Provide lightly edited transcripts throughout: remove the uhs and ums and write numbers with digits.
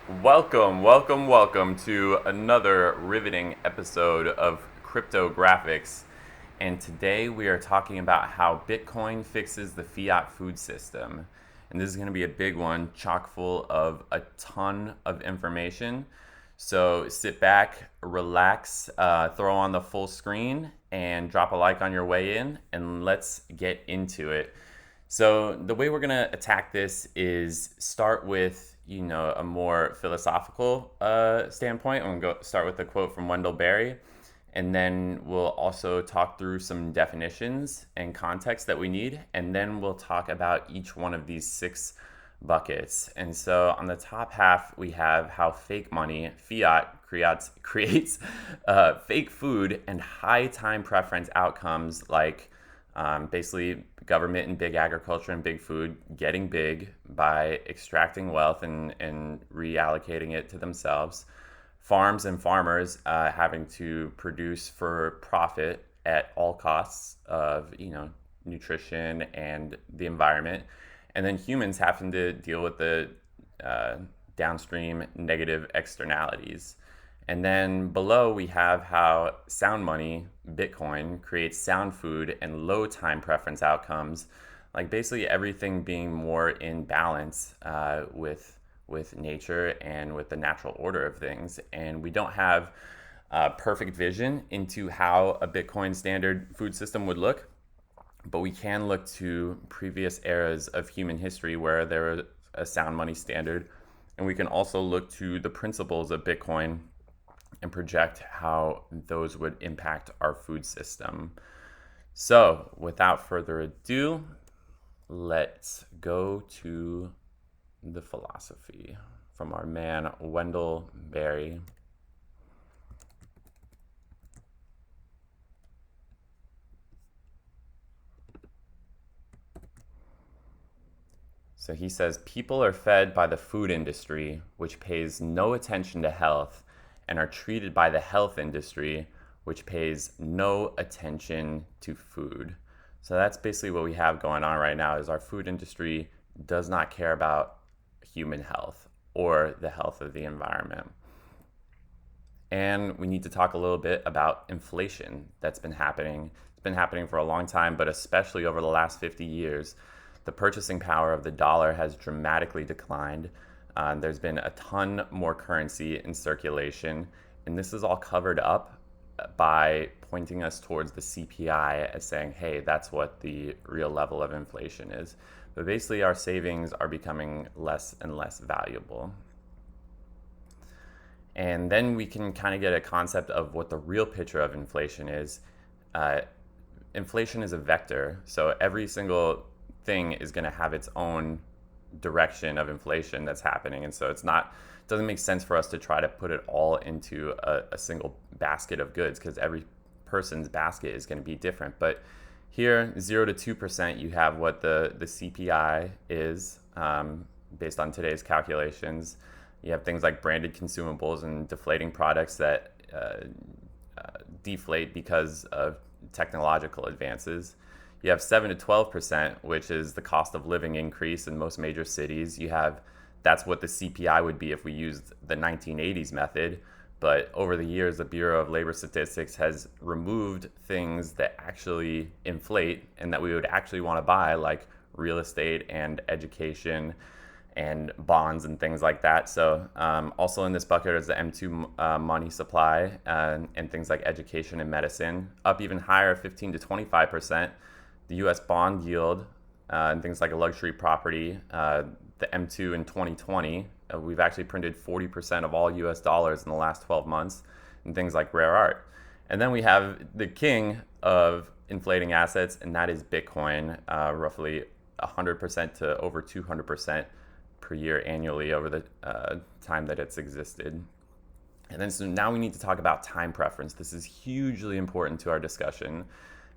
Welcome to another riveting episode of Cryptographics. And today we are talking about how Bitcoin fixes the fiat food system. And this is going to be a big one, chock full of a ton of information. So sit back, relax, throw on the full screen, and drop a like on your way in, and let's get into it. So the way we're gonna attack this is start with a more philosophical standpoint. I'm gonna start with a quote from Wendell Berry, and then we'll also talk through some definitions and context that we need, and then we'll talk about each one of these six buckets. And so on the top half, we have how fake money, fiat, creates fake food and high time preference outcomes like basically government and big agriculture and big food getting big by extracting wealth and reallocating it to themselves. Farms and farmers having to produce for profit at all costs of nutrition and the environment, and then humans having to deal with the downstream negative externalities. And then below, we have how sound money, Bitcoin, creates sound food and low time preference outcomes, like basically everything being more in balance with nature and with the natural order of things. And we don't have perfect vision into how a Bitcoin standard food system would look, but we can look to previous eras of human history where there was a sound money standard. And we can also look to the principles of Bitcoin and project how those would impact our food system. So, without further ado, let's go to the philosophy from our man Wendell Berry. So he says, people are fed by the food industry, which pays no attention to health, and are treated by the health industry, which pays no attention to food. So that's basically what we have going on right now is our food industry does not care about human health or the health of the environment. And we need to talk a little bit about inflation that's been happening. It's been happening for a long time, but especially over the last 50 years. The purchasing power of the dollar has dramatically declined. There's been a ton more currency in circulation, and this is all covered up by pointing us towards the CPI as saying, hey, that's what the real level of inflation is. But basically, our savings are becoming less and less valuable. And then we can kind of get a concept of what the real picture of inflation is. Inflation is a vector, so every single thing is going to have its own direction of inflation that's happening, and so it doesn't make sense for us to try to put it all into a single basket of goods because every person's basket is going to be different. But here, 0 to 2%, you have what the CPI is based on today's calculations. You have things like branded consumables and deflating products that deflate because of technological advances. You have 7 to 12%, which is the cost of living increase in most major cities. That's what the CPI would be if we used the 1980s method. But over the years, the Bureau of Labor Statistics has removed things that actually inflate and that we would actually want to buy, like real estate and education and bonds and things like that. So also in this bucket is the M2 money supply and things like education and medicine, up even higher, 15 to 25%. The U.S. bond yield and things like a luxury property, the M2 in 2020, we've actually printed 40% of all U.S. dollars in the last 12 months, and things like rare art. And then we have the king of inflating assets, and that is Bitcoin, roughly 100% to over 200% per year annually over the time that it's existed. And then so now we need to talk about time preference. This is hugely important to our discussion.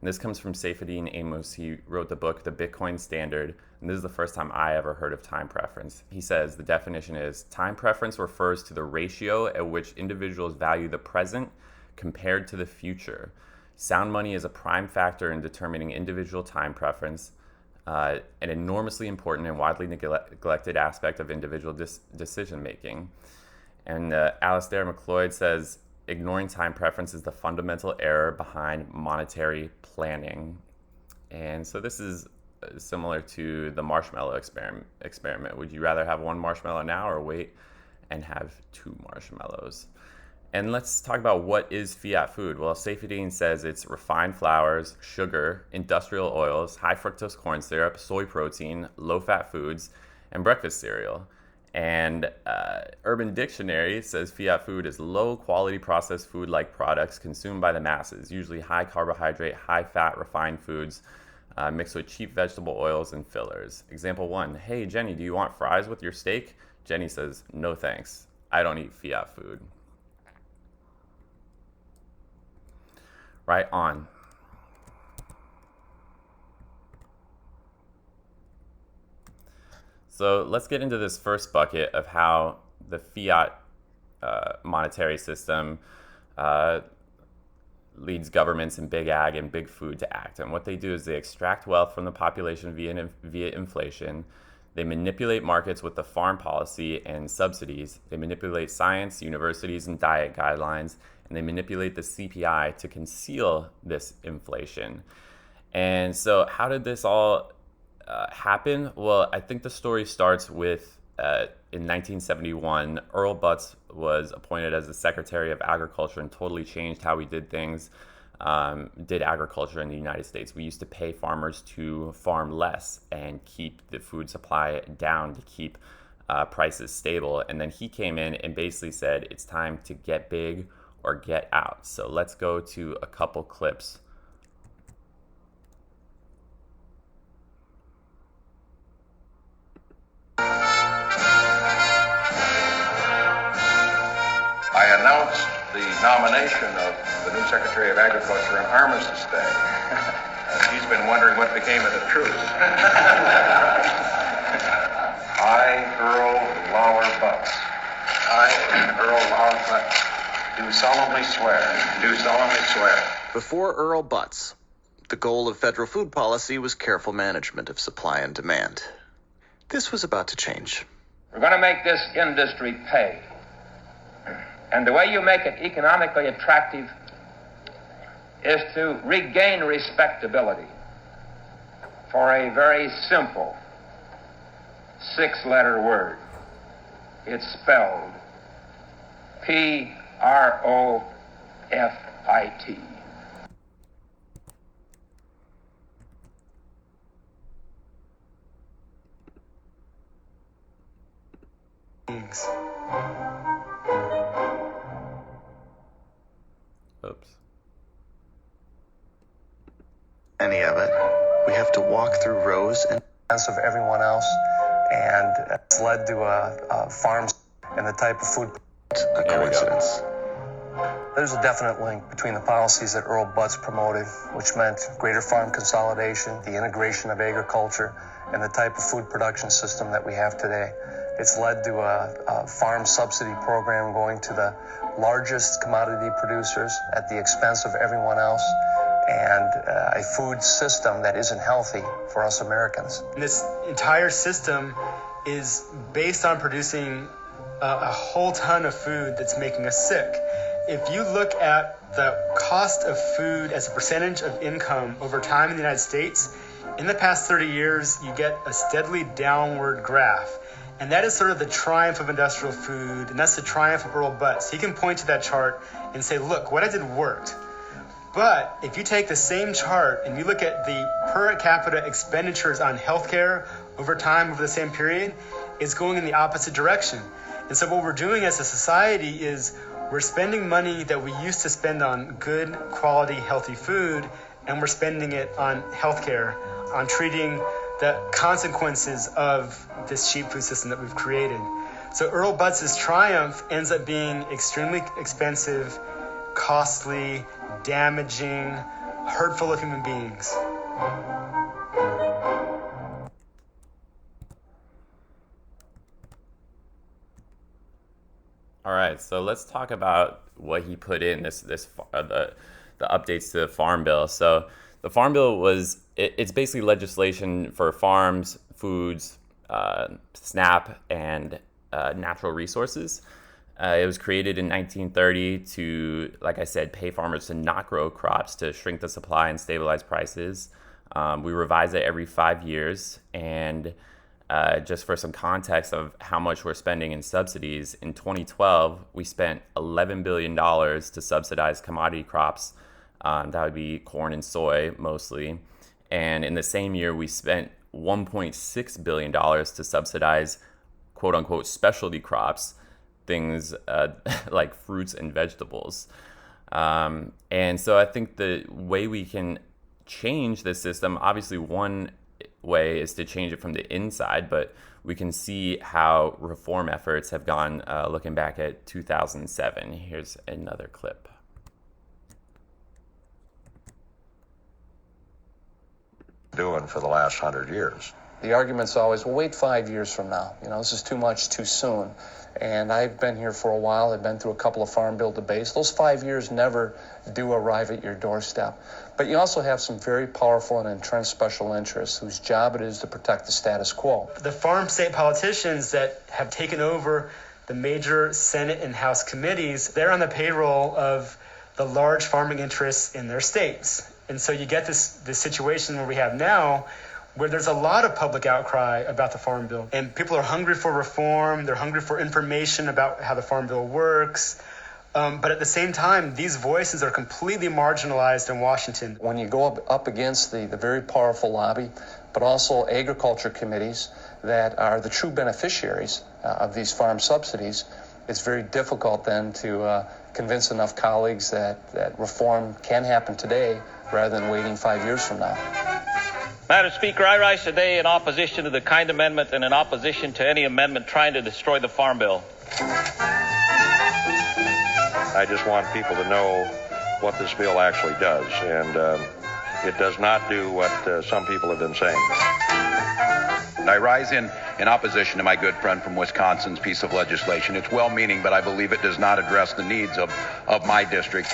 And this comes from Saifedean Amos. He wrote the book, The Bitcoin Standard, and this is the first time I ever heard of time preference. He says the definition is, time preference refers to the ratio at which individuals value the present compared to the future. Sound money is a prime factor in determining individual time preference. an enormously important and widely neglected aspect of individual decision making. And Alistair MacLeod says, ignoring time preference is the fundamental error behind monetary planning. And so this is similar to the marshmallow experiment. Would you rather have one marshmallow now or wait and have two marshmallows? And let's talk about what is Fiat food. Well, Safedine says it's refined flours, sugar, industrial oils, high fructose corn syrup, soy protein, low-fat foods, and breakfast cereal. And Urban Dictionary says Fiat food is low-quality processed food-like products consumed by the masses, usually high-carbohydrate, high-fat refined foods mixed with cheap vegetable oils and fillers. Example 1, hey, Jenny, do you want fries with your steak? Jenny says, no thanks. I don't eat Fiat food. Right on. So let's get into this first bucket of how the fiat monetary system leads governments and big ag and big food to act. And what they do is they extract wealth from the population via inflation. They manipulate markets with the farm policy and subsidies. They manipulate science, universities, and diet guidelines. And they manipulate the CPI to conceal this inflation. And so how did this all happen? Well, I think the story starts with in 1971, Earl Butz was appointed as the Secretary of Agriculture and totally changed how we did things, did agriculture in the United States. We used to pay farmers to farm less and keep the food supply down to keep prices stable. And then he came in and basically said, it's time to get big or get out. So let's go to a couple clips. I announced the nomination of the new Secretary of Agriculture on Armistice Day. He's been wondering what became of the truce. I, Earl Lauer Butz. I, Earl Lauer Butz. Do solemnly swear. Do solemnly swear. Before Earl Butz, the goal of federal food policy was careful management of supply and demand. This was about to change. We're going to make this industry pay. And the way you make it economically attractive is to regain respectability for a very simple 6-letter word. It's spelled P-R-O-F-I-T. Oops. Any of it. We have to walk through rows and of everyone else, and it's led to farms and the type of food. a coincidence. There's a definite link between the policies that Earl Butz promoted, which meant greater farm consolidation, the integration of agriculture, and the type of food production system that we have today. It's led to a farm subsidy program going to the largest commodity producers at the expense of everyone else, and a food system that isn't healthy for us Americans. This entire system is based on producing a whole ton of food that's making us sick. If you look at the cost of food as a percentage of income over time in the United States, in the past 30 years, you get a steadily downward graph. And that is sort of the triumph of industrial food, and that's the triumph of Earl Butz. He can point to that chart and say, look, what I did worked. But if you take the same chart and you look at the per capita expenditures on healthcare over time, over the same period, it's going in the opposite direction. And so what we're doing as a society is we're spending money that we used to spend on good, quality, healthy food, and we're spending it on healthcare, on treating the consequences of this cheap food system that we've created. So Earl Butz's triumph ends up being extremely expensive, costly, damaging, hurtful of human beings. All right, so let's talk about what he put in the the updates to the Farm Bill. So the Farm Bill it's basically legislation for farms, foods, SNAP, and natural resources. It was created in 1930 to, like I said, pay farmers to not grow crops to shrink the supply and stabilize prices. We revise it every 5 years. And just for some context of how much we're spending in subsidies, in 2012, we spent $11 billion to subsidize commodity crops. That would be corn and soy mostly. And in the same year, we spent $1.6 billion to subsidize quote unquote specialty crops, things like fruits and vegetables. And so I think the way we can change the system, obviously one way is to change it from the inside, but we can see how reform efforts have gone looking back at 2007. Here's another clip. Doing for the last 100 years. The argument's always, well, wait 5 years from now. This is too much too soon. And I've been here for a while. I've been through a couple of Farm Bill debates. Those 5 years never do arrive at your doorstep. But you also have some very powerful and entrenched special interests whose job it is to protect the status quo. The farm state politicians that have taken over the major Senate and House committees, they're on the payroll of the large farming interests in their states. And so you get this situation where we have now, where there's a lot of public outcry about the Farm Bill. And people are hungry for reform. They're hungry for information about how the Farm Bill works. But at the same time, these voices are completely marginalized in Washington. When you go up against the very powerful lobby, but also agriculture committees that are the true beneficiaries of these farm subsidies, it's very difficult then to convince enough colleagues that reform can happen today rather than waiting 5 years from now. Madam Speaker, I rise today in opposition to the Kind Amendment and in opposition to any amendment trying to destroy the Farm Bill. I just want people to know what this bill actually does, and it does not do what some people have been saying. I rise in opposition to my good friend from Wisconsin's piece of legislation. It's well-meaning, but I believe it does not address the needs of my district.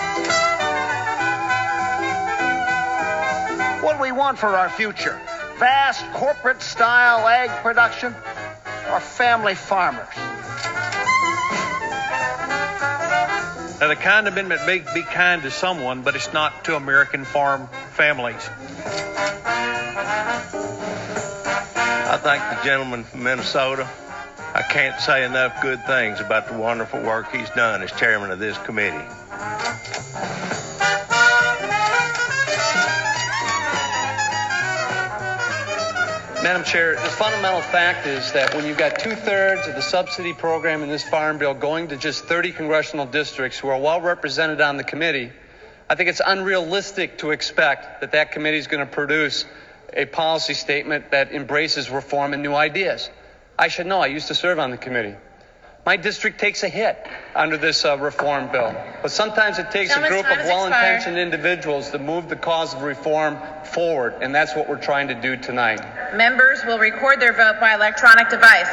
What do we want for our future? Vast corporate-style ag production or family farmers? Now, the Kind Amendment may be kind to someone, but it's not to American farm families. I thank the gentleman from Minnesota. I can't say enough good things about the wonderful work he's done as chairman of this committee. Madam Chair, the fundamental fact is that when you've got 2/3 of the subsidy program in this Farm Bill going to just 30 congressional districts who are well represented on the committee, I think it's unrealistic to expect that that committee is going to produce a policy statement that embraces reform and new ideas. I should know. I used to serve on the committee. My district takes a hit under this reform bill. But sometimes it takes a group of well-intentioned individuals to move the cause of reform forward, and that's what we're trying to do tonight. Members will record their vote by electronic device.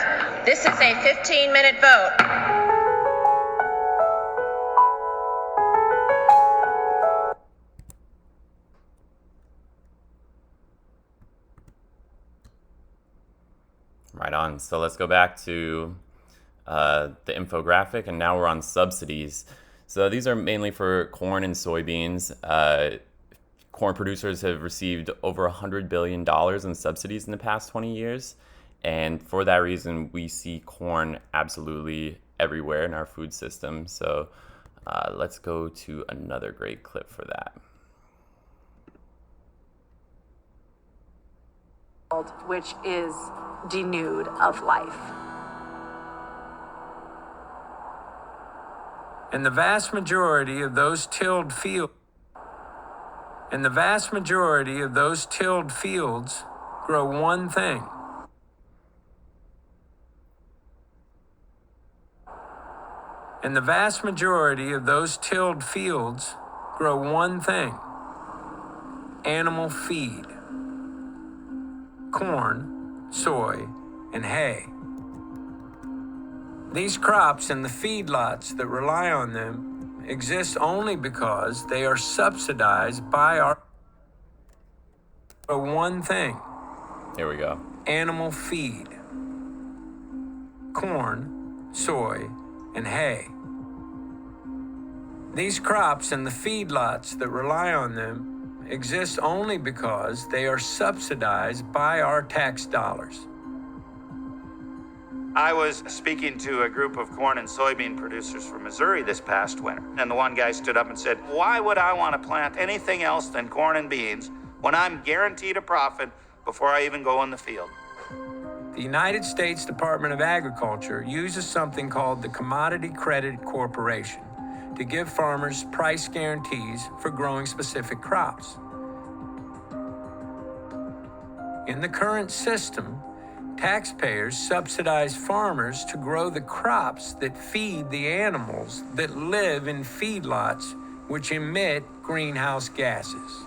This is a 15-minute vote. Right on. So let's go back to the infographic, and now we're on subsidies. So these are mainly for corn and soybeans. Corn producers have received over $100 billion in subsidies in the past 20 years. And for that reason, we see corn absolutely everywhere in our food system. So let's go to another great clip for that. Which is denuded of life. And the vast majority of those tilled fields grow one thing. And the vast majority of those tilled fields grow one thing: animal feed. Corn, soy, and hay. These crops and the feedlots that rely on them exist only because they are subsidized by our one thing. Here we go. Animal feed. Corn, soy, and hay. These crops and the feedlots that rely on them exist only because they are subsidized by our tax dollars. I was speaking to a group of corn and soybean producers from Missouri this past winter, and the one guy stood up and said, "Why would I want to plant anything else than corn and beans when I'm guaranteed a profit before I even go in the field?" The United States Department of Agriculture uses something called the Commodity Credit Corporation to give farmers price guarantees for growing specific crops. In the current system, taxpayers subsidize farmers to grow the crops that feed the animals that live in feedlots which emit greenhouse gases.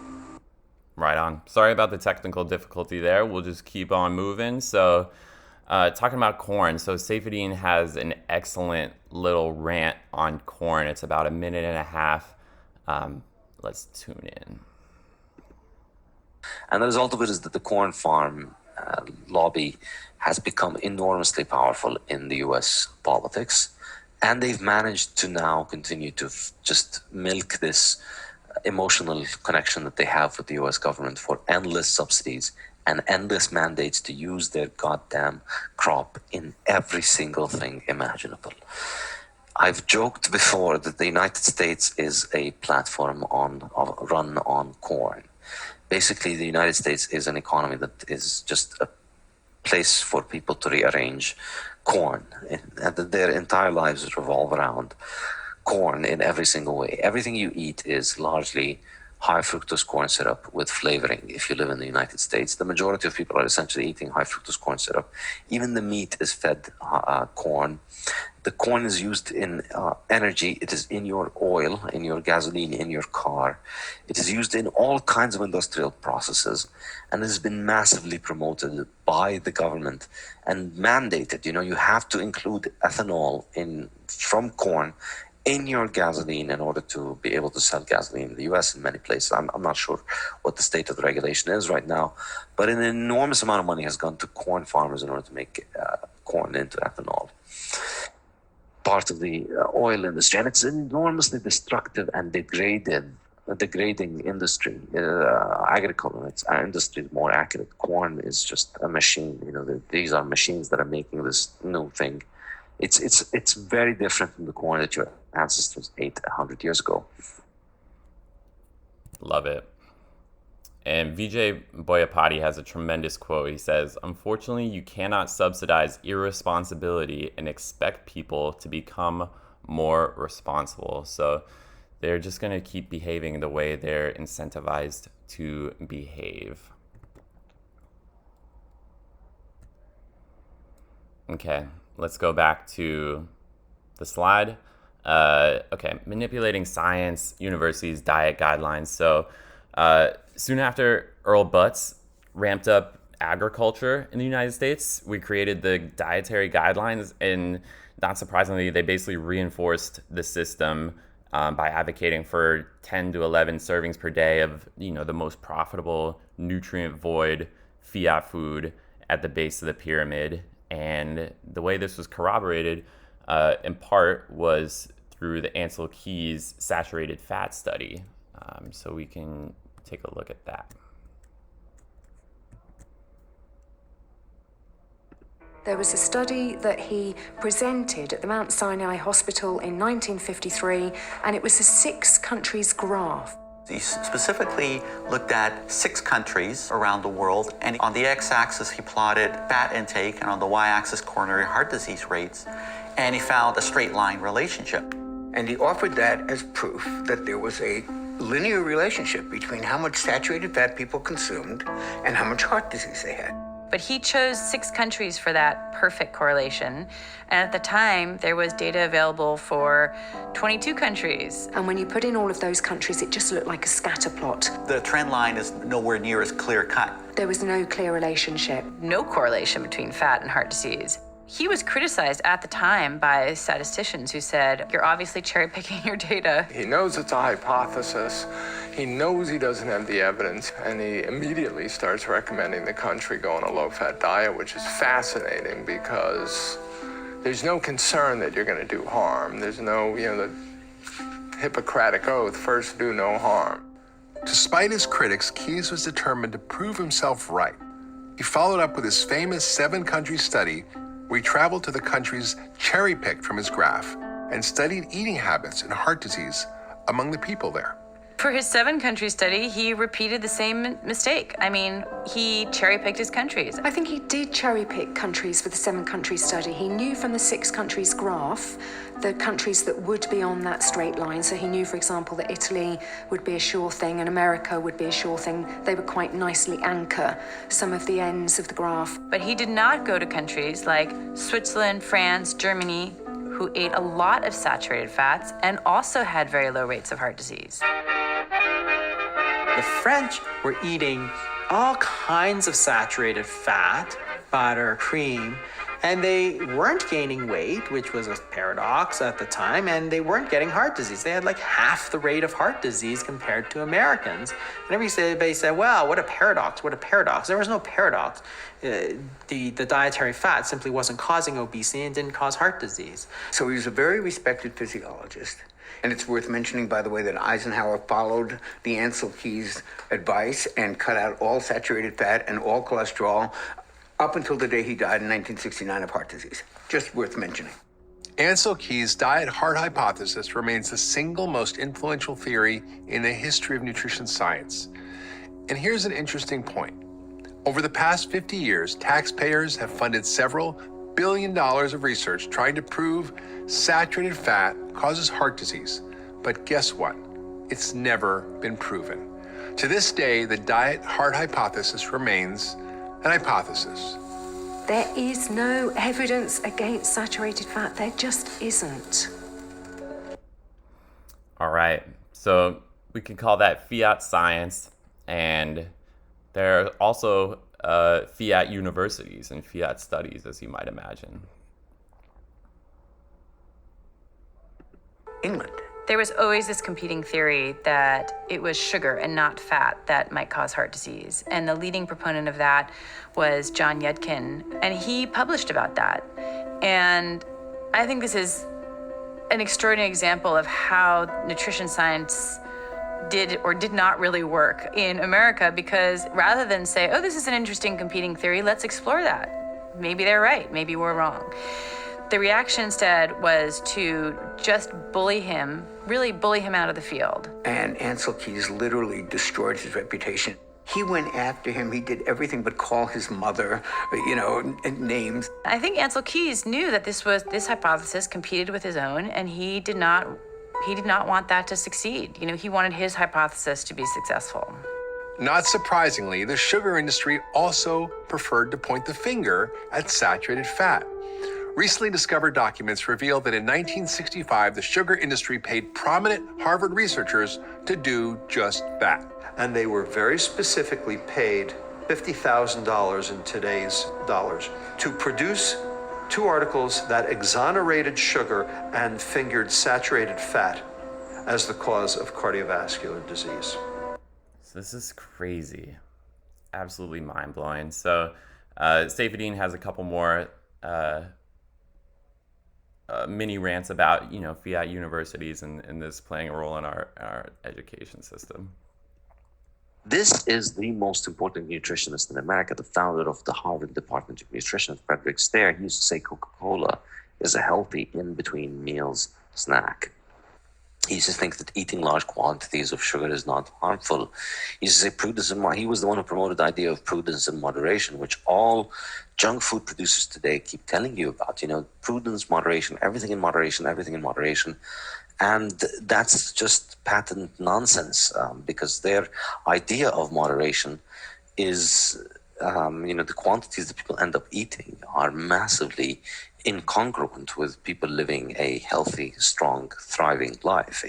Right on. Sorry about the technical difficulty there. We'll just keep on moving. So, talking about corn. So, Safedine has an excellent little rant on corn. It's about 1.5 minutes. Let's tune in. And the result of it is that the corn farm lobby has become enormously powerful in the U.S. politics. And they've managed to now continue to just milk this emotional connection that they have with the U.S. government for endless subsidies and endless mandates to use their goddamn crop in every single thing imaginable. I've joked before that the United States is a platform run on corn. Basically, the United States is an economy that is just a place for people to rearrange corn, and that their entire lives revolve around corn in every single way. Everything you eat is largely high fructose corn syrup with flavoring. If you live in the United States, the majority of people are essentially eating high fructose corn syrup. Even the meat is fed corn. The corn is used in energy. It is in your oil, in your gasoline, in your car. It is used in all kinds of industrial processes, and it has been massively promoted by the government and mandated. You have to include ethanol from corn in your gasoline in order to be able to sell gasoline in the U.S. in many places. I'm not sure what the state of the regulation is right now, but an enormous amount of money has gone to corn farmers in order to make corn into ethanol. Part of the oil industry, and it's an enormously destructive and degrading industry. Agriculture, our industry is more accurate. Corn is just a machine. These are machines that are making this new thing. It's very different from the corn that your ancestors ate 100 years ago. Love it. And Vijay Boyapati has a tremendous quote. He says, "Unfortunately, you cannot subsidize irresponsibility and expect people to become more responsible." So they're just going to keep behaving the way they're incentivized to behave. Okay, let's go back to the slide. Okay, manipulating science, universities, diet guidelines. So soon after Earl Butz ramped up agriculture in the United States, we created the dietary guidelines, and not surprisingly, they basically reinforced the system by advocating for 10 to 11 servings per day of the most profitable, nutrient-void Fiat food at the base of the pyramid. And the way this was corroborated, in part, was through the Ansel Keys saturated fat study. So we can take a look at that. There was a study that he presented at the Mount Sinai Hospital in 1953, and it was a 6 countries graph. He specifically looked at 6 countries around the world, and on the x-axis he plotted fat intake, and on the y-axis coronary heart disease rates, and he found a straight line relationship. And he offered that as proof that there was a linear relationship between how much saturated fat people consumed and how much heart disease they had. But he chose 6 countries for that perfect correlation. And at the time, there was data available for 22 countries. And when you put in all of those countries, it just looked like a scatter plot. The trend line is nowhere near as clear cut. There was no clear relationship. No correlation between fat and heart disease. He was criticized at the time by statisticians who said, you're obviously cherry picking your data. He knows it's a hypothesis. He knows he doesn't have the evidence, and he immediately starts recommending the country go on a low-fat diet, which is fascinating because there's no concern that you're going to do harm. There's no, the Hippocratic oath, first do no harm. Despite his critics, Keyes was determined to prove himself right. He followed up with his famous 7-country study where he traveled to the countries cherry-picked from his graph and studied eating habits and heart disease among the people there. For his 7-country study, he repeated the same mistake. I mean, he cherry-picked his countries. I think he did cherry-pick countries for the 7-country study. He knew from the 6 countries graph the countries that would be on that straight line. So he knew, for example, that Italy would be a sure thing and America would be a sure thing. They would quite nicely anchor some of the ends of the graph. But he did not go to countries like Switzerland, France, Germany, who ate a lot of saturated fats and also had very low rates of heart disease. The French were eating all kinds of saturated fat, butter, cream, and they weren't gaining weight, which was a paradox at the time, and they weren't getting heart disease. They had like half the rate of heart disease compared to Americans. And everybody said, wow, what a paradox, what a paradox. There was no paradox. The dietary fat simply wasn't causing obesity and didn't cause heart disease. So he was a very respected physiologist. And it's worth mentioning, by the way, that Eisenhower followed the Ansel Keys advice and cut out all saturated fat and all cholesterol up until the day he died in 1969 of heart disease. Just worth mentioning. Ansel Keys' diet heart hypothesis remains the single most influential theory in the history of nutrition science. And here's an interesting point. Over the past 50 years, taxpayers have funded several $1 billion of research trying to prove saturated fat causes heart disease. But guess what? It's never been proven. To this day, the diet heart hypothesis remains an hypothesis. There is no evidence against saturated fat. There just isn't. All right. So we can call that Fiat science. And there are also Fiat universities and Fiat studies, as you might imagine. England. There was always this competing theory that it was sugar and not fat that might cause heart disease. And the leading proponent of that was John Yudkin. And he published about that. And I think this is an extraordinary example of how nutrition science did or did not really work in America, because rather than say, oh, this is an interesting competing theory, let's explore that. Maybe they're right, maybe we're wrong. The reaction instead was to just bully him, really bully him out of the field. And Ansel Keys literally destroyed his reputation. He went after him. He did everything but call his mother, names. I think Ansel Keys knew that this hypothesis competed with his own, and he did not want that to succeed. He wanted his hypothesis to be successful. Not surprisingly, the sugar industry also preferred to point the finger at saturated fat. Recently discovered documents reveal that in 1965, the sugar industry paid prominent Harvard researchers to do just that. And they were very specifically paid $50,000 in today's dollars to produce 2 articles that exonerated sugar and fingered saturated fat as the cause of cardiovascular disease. So this is crazy. Absolutely mind-blowing. So Saifedean has a couple more mini rants about, Fiat universities and this playing a role in our education system. This is the most important nutritionist in America, the founder of the Harvard Department of Nutrition, Frederick Stair. He used to say Coca-Cola is a healthy in-between meals snack. He used to think that eating large quantities of sugar is not harmful. He used to say prudence and he was the one who promoted the idea of prudence and moderation, which all junk food producers today keep telling you about. Prudence, moderation, everything in moderation, everything in moderation. And that's just patent nonsense, because their idea of moderation is, the quantities that people end up eating are massively incongruent with people living a healthy, strong, thriving life.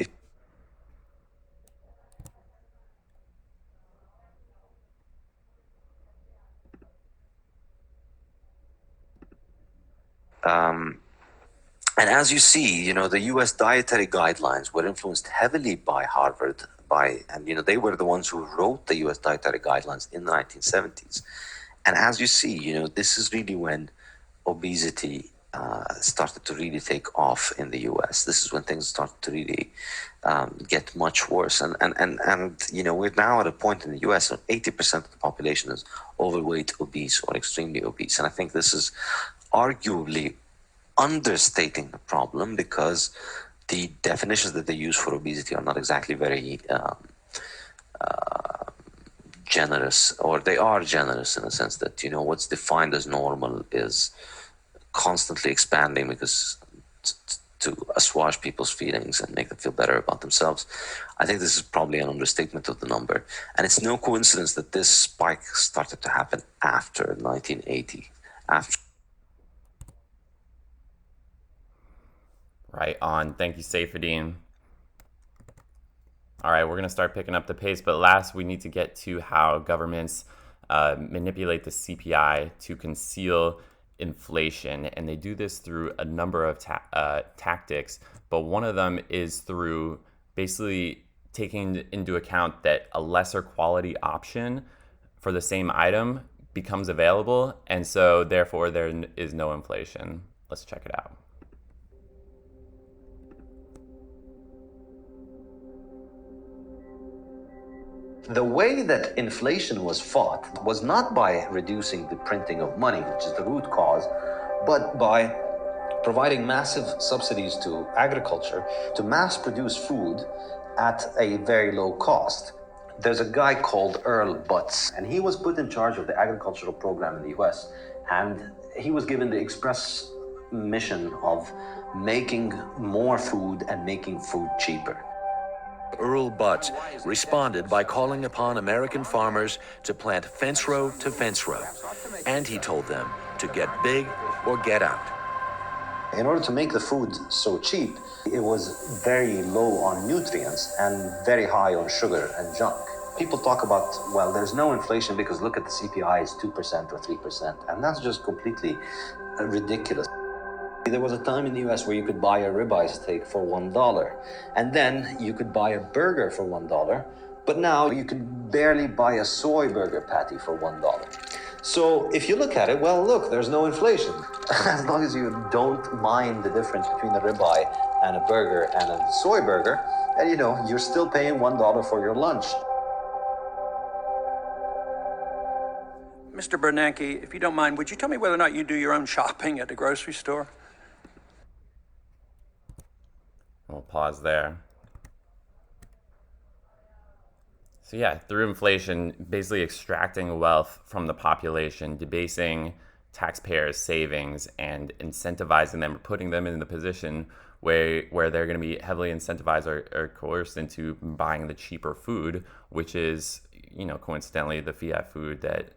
And as you see, the U.S. dietary guidelines were influenced heavily by Harvard, and they were the ones who wrote the U.S. dietary guidelines in the 1970s. And as you see, this is really when obesity started to really take off in the U.S. This is when things started to really get much worse. And we're now at a point in the U.S. where 80% of the population is overweight, obese, or extremely obese. And I think this is arguably understating the problem, because the definitions that they use for obesity are not exactly very generous, or they are generous in the sense that what's defined as normal is constantly expanding, because to assuage people's feelings and make them feel better about themselves. I think this is probably an understatement of the number, and it's no coincidence that this spike started to happen after 1980. Right on. Thank you, Saifedean. All right, we're going to start picking up the pace, but last we need to get to how governments manipulate the CPI to conceal inflation. And they do this through a number of tactics, but one of them is through basically taking into account that a lesser quality option for the same item becomes available, and so therefore there is no inflation. Let's check it out. The way that inflation was fought was not by reducing the printing of money, which is the root cause, but by providing massive subsidies to agriculture to mass produce food at a very low cost. There's a guy called Earl Butz, and he was put in charge of the agricultural program in the US, and he was given the express mission of making more food and making food cheaper. Earl Butz responded by calling upon American farmers to plant fence row to fence row, and he told them to get big or get out. In order to make the food so cheap, it was very low on nutrients and very high on sugar and junk. People talk about, well, there's no inflation because look at the CPI is 2% or 3%, and that's just completely ridiculous. There was a time in the US where you could buy a ribeye steak for $1, and then you could buy a burger for $1, but now you can barely buy a soy burger patty for $1. So if you look at it, well, look, there's no inflation. As long as you don't mind the difference between a ribeye and a burger and a soy burger, and you're still paying $1 for your lunch. Mr. Bernanke, if you don't mind, would you tell me whether or not you do your own shopping at the grocery store? We'll pause there. So yeah, through inflation, basically extracting wealth from the population, debasing taxpayers' savings and incentivizing them, or putting them in the position where they're going to be heavily incentivized or coerced into buying the cheaper food, which is, coincidentally, the Fiat food that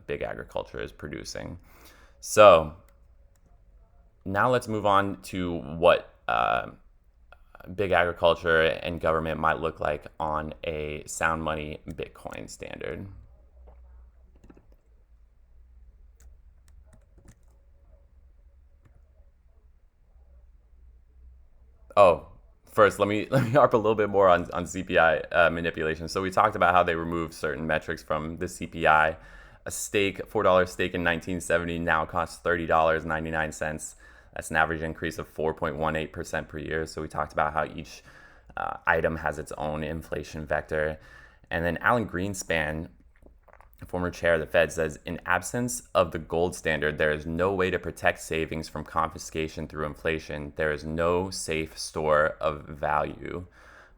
big agriculture is producing. So now let's move on to what big agriculture and government might look like on a sound money Bitcoin standard. Oh, first, let me harp a little bit more on CPI manipulation. So we talked about how they removed certain metrics from the CPI. A steak, $4 steak in 1970 now costs $30.99. That's an average increase of 4.18% per year. So we talked about how each item has its own inflation vector. And then Alan Greenspan, former chair of the Fed, says, in absence of the gold standard, there is no way to protect savings from confiscation through inflation. There is no safe store of value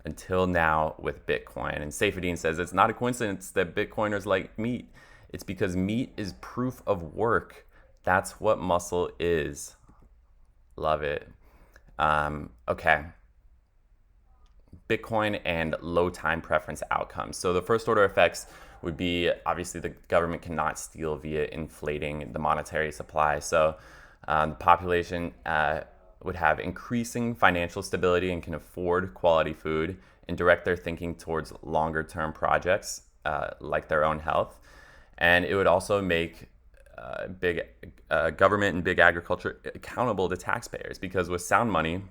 until now with Bitcoin. And Saifedean says, it's not a coincidence that Bitcoiners like meat. It's because meat is proof of work. That's what muscle is. Love it. Okay. Bitcoin and low time preference outcomes. So the first order effects would be, obviously, the government cannot steal via inflating the monetary supply. So the population would have increasing financial stability and can afford quality food and direct their thinking towards longer term projects like their own health. And it would also make big government and big agriculture accountable to taxpayers, because with sound money,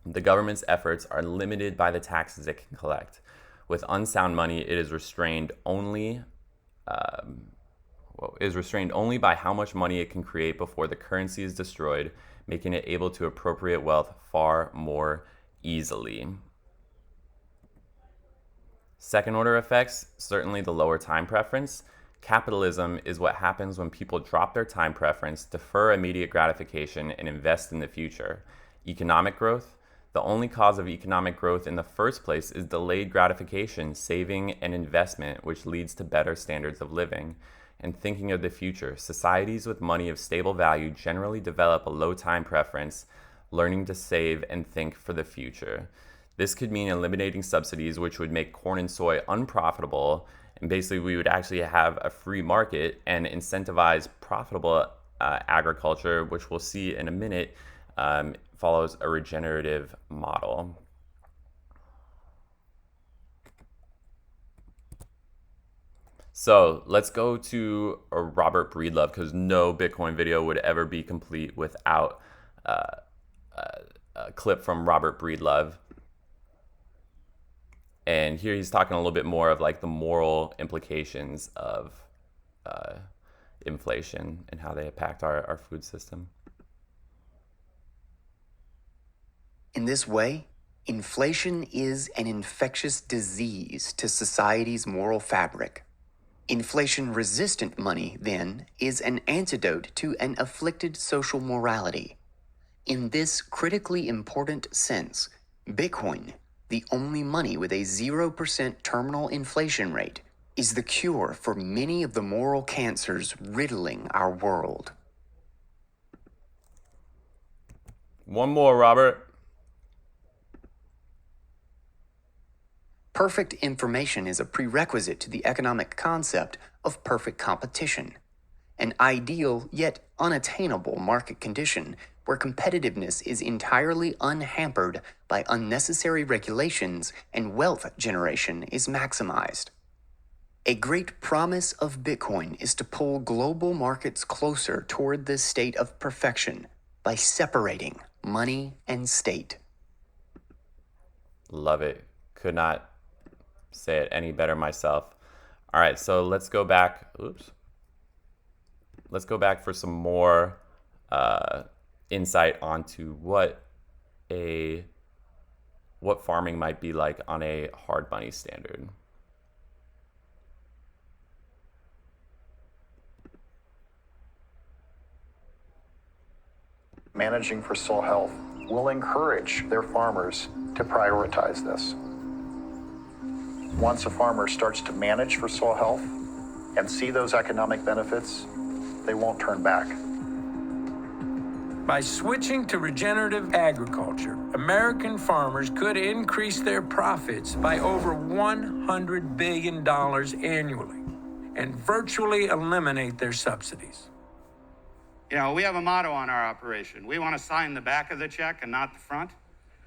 the government's efforts are limited by the taxes it can collect. With unsound money, it is restrained only by how much money it can create before the currency is destroyed, making it able to appropriate wealth far more easily. Second order effects, certainly the lower time preference. Capitalism is what happens when people drop their time preference, defer immediate gratification, and invest in the future. Economic growth. The only cause of economic growth in the first place is delayed gratification, saving, and investment, which leads to better standards of living. And thinking of the future, societies with money of stable value generally develop a low time preference, learning to save and think for the future. This could mean eliminating subsidies, which would make corn and soy unprofitable, and basically we would actually have a free market and incentivize profitable agriculture, which we'll see in a minute, follows a regenerative model. So let's go to Robert Breedlove, because no Bitcoin video would ever be complete without a clip from Robert Breedlove. And here he's talking a little bit more of like the moral implications of inflation and how they impact our food system. In this way, inflation is an infectious disease to society's moral fabric. Inflation-resistant money, then, is an antidote to an afflicted social morality. In this critically important sense, Bitcoin, the only money with a 0% terminal inflation rate, is the cure for many of the moral cancers riddling our world. One more, Robert. Perfect information is a prerequisite to the economic concept of perfect competition, an ideal yet unattainable market condition where competitiveness is entirely unhampered by unnecessary regulations and wealth generation is maximized. A great promise of Bitcoin is to pull global markets closer toward this state of perfection by separating money and state. Love it. Could not say it any better myself. All right, so let's go back. Let's go back for some more insight onto what farming might be like on a hard money standard. Managing for soil health will encourage their farmers to prioritize this. Once a farmer starts to manage for soil health and see those economic benefits, they won't turn back. By switching to regenerative agriculture, American farmers could increase their profits by over $100 billion annually and virtually eliminate their subsidies. You know, we have a motto on our operation. We want to sign the back of the check and not the front.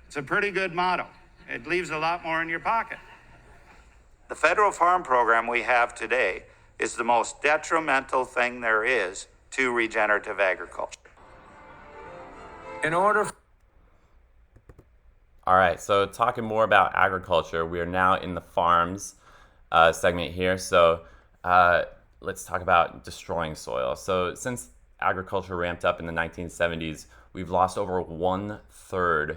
It's a pretty good motto. It leaves a lot more in your pocket. The federal farm program we have today is the most detrimental thing there is to regenerative agriculture. All right, so talking more about agriculture, we are now in the farms segment here. So let's talk about destroying soil. So since agriculture ramped up in the 1970s, we've lost over 1/3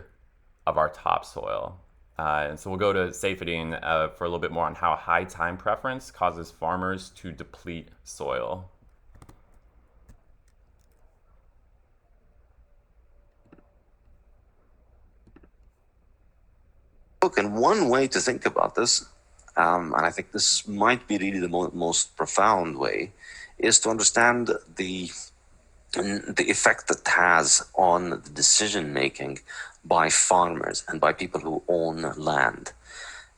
of our topsoil. And so we'll go to Safedine for a little bit more on how high time preference causes farmers to deplete soil. Look, and one way to think about this, and I think this might be really the most profound way, is to understand the effect that has on the decision making by farmers and by people who own land.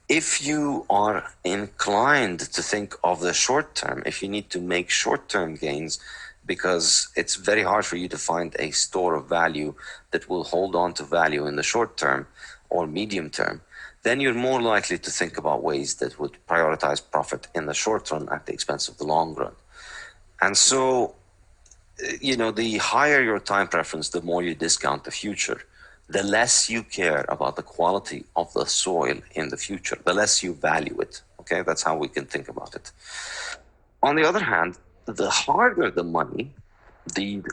If you are inclined to think of the short term, if you need to make short-term gains because it's very hard for you to find a store of value that will hold on to value in the short term or medium term, then you're more likely to think about ways that would prioritize profit in the short run at the expense of the long run. And so the higher your time preference, the more you discount the future. The less you care about the quality of the soil in the future, the less you value it. Okay, that's how we can think about it. On the other hand, the harder the money, the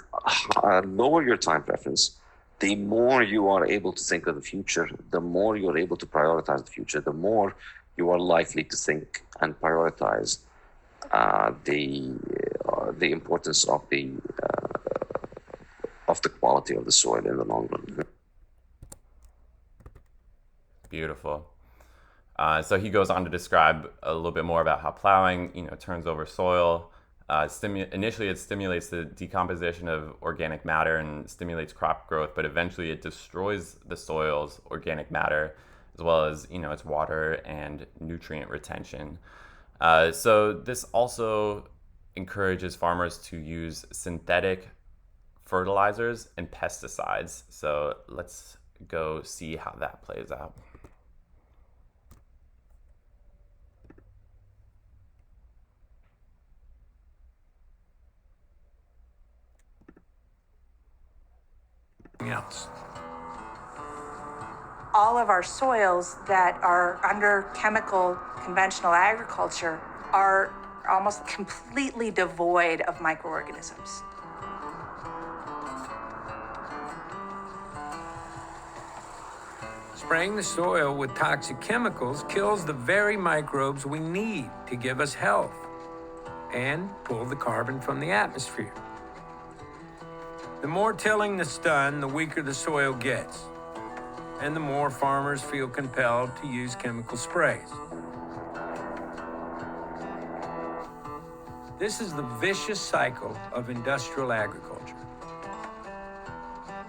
lower your time preference, the more you are able to think of the future, the more you're able to prioritize the future, the more you are likely to think and prioritize the importance of the quality of the soil in the long run. Beautiful. So he goes on to describe a little bit more about how plowing, turns over soil. Initially, it stimulates the decomposition of organic matter and stimulates crop growth, but eventually it destroys the soil's organic matter, as well as its water and nutrient retention. So this also encourages farmers to use synthetic fertilizers and pesticides. So let's go see how that plays out. Else. All of our soils that are under chemical conventional agriculture are almost completely devoid of microorganisms. Spraying the soil with toxic chemicals kills the very microbes we need to give us health and pull the carbon from the atmosphere. The more tilling that's done, the weaker the soil gets, and the more farmers feel compelled to use chemical sprays. This is the vicious cycle of industrial agriculture.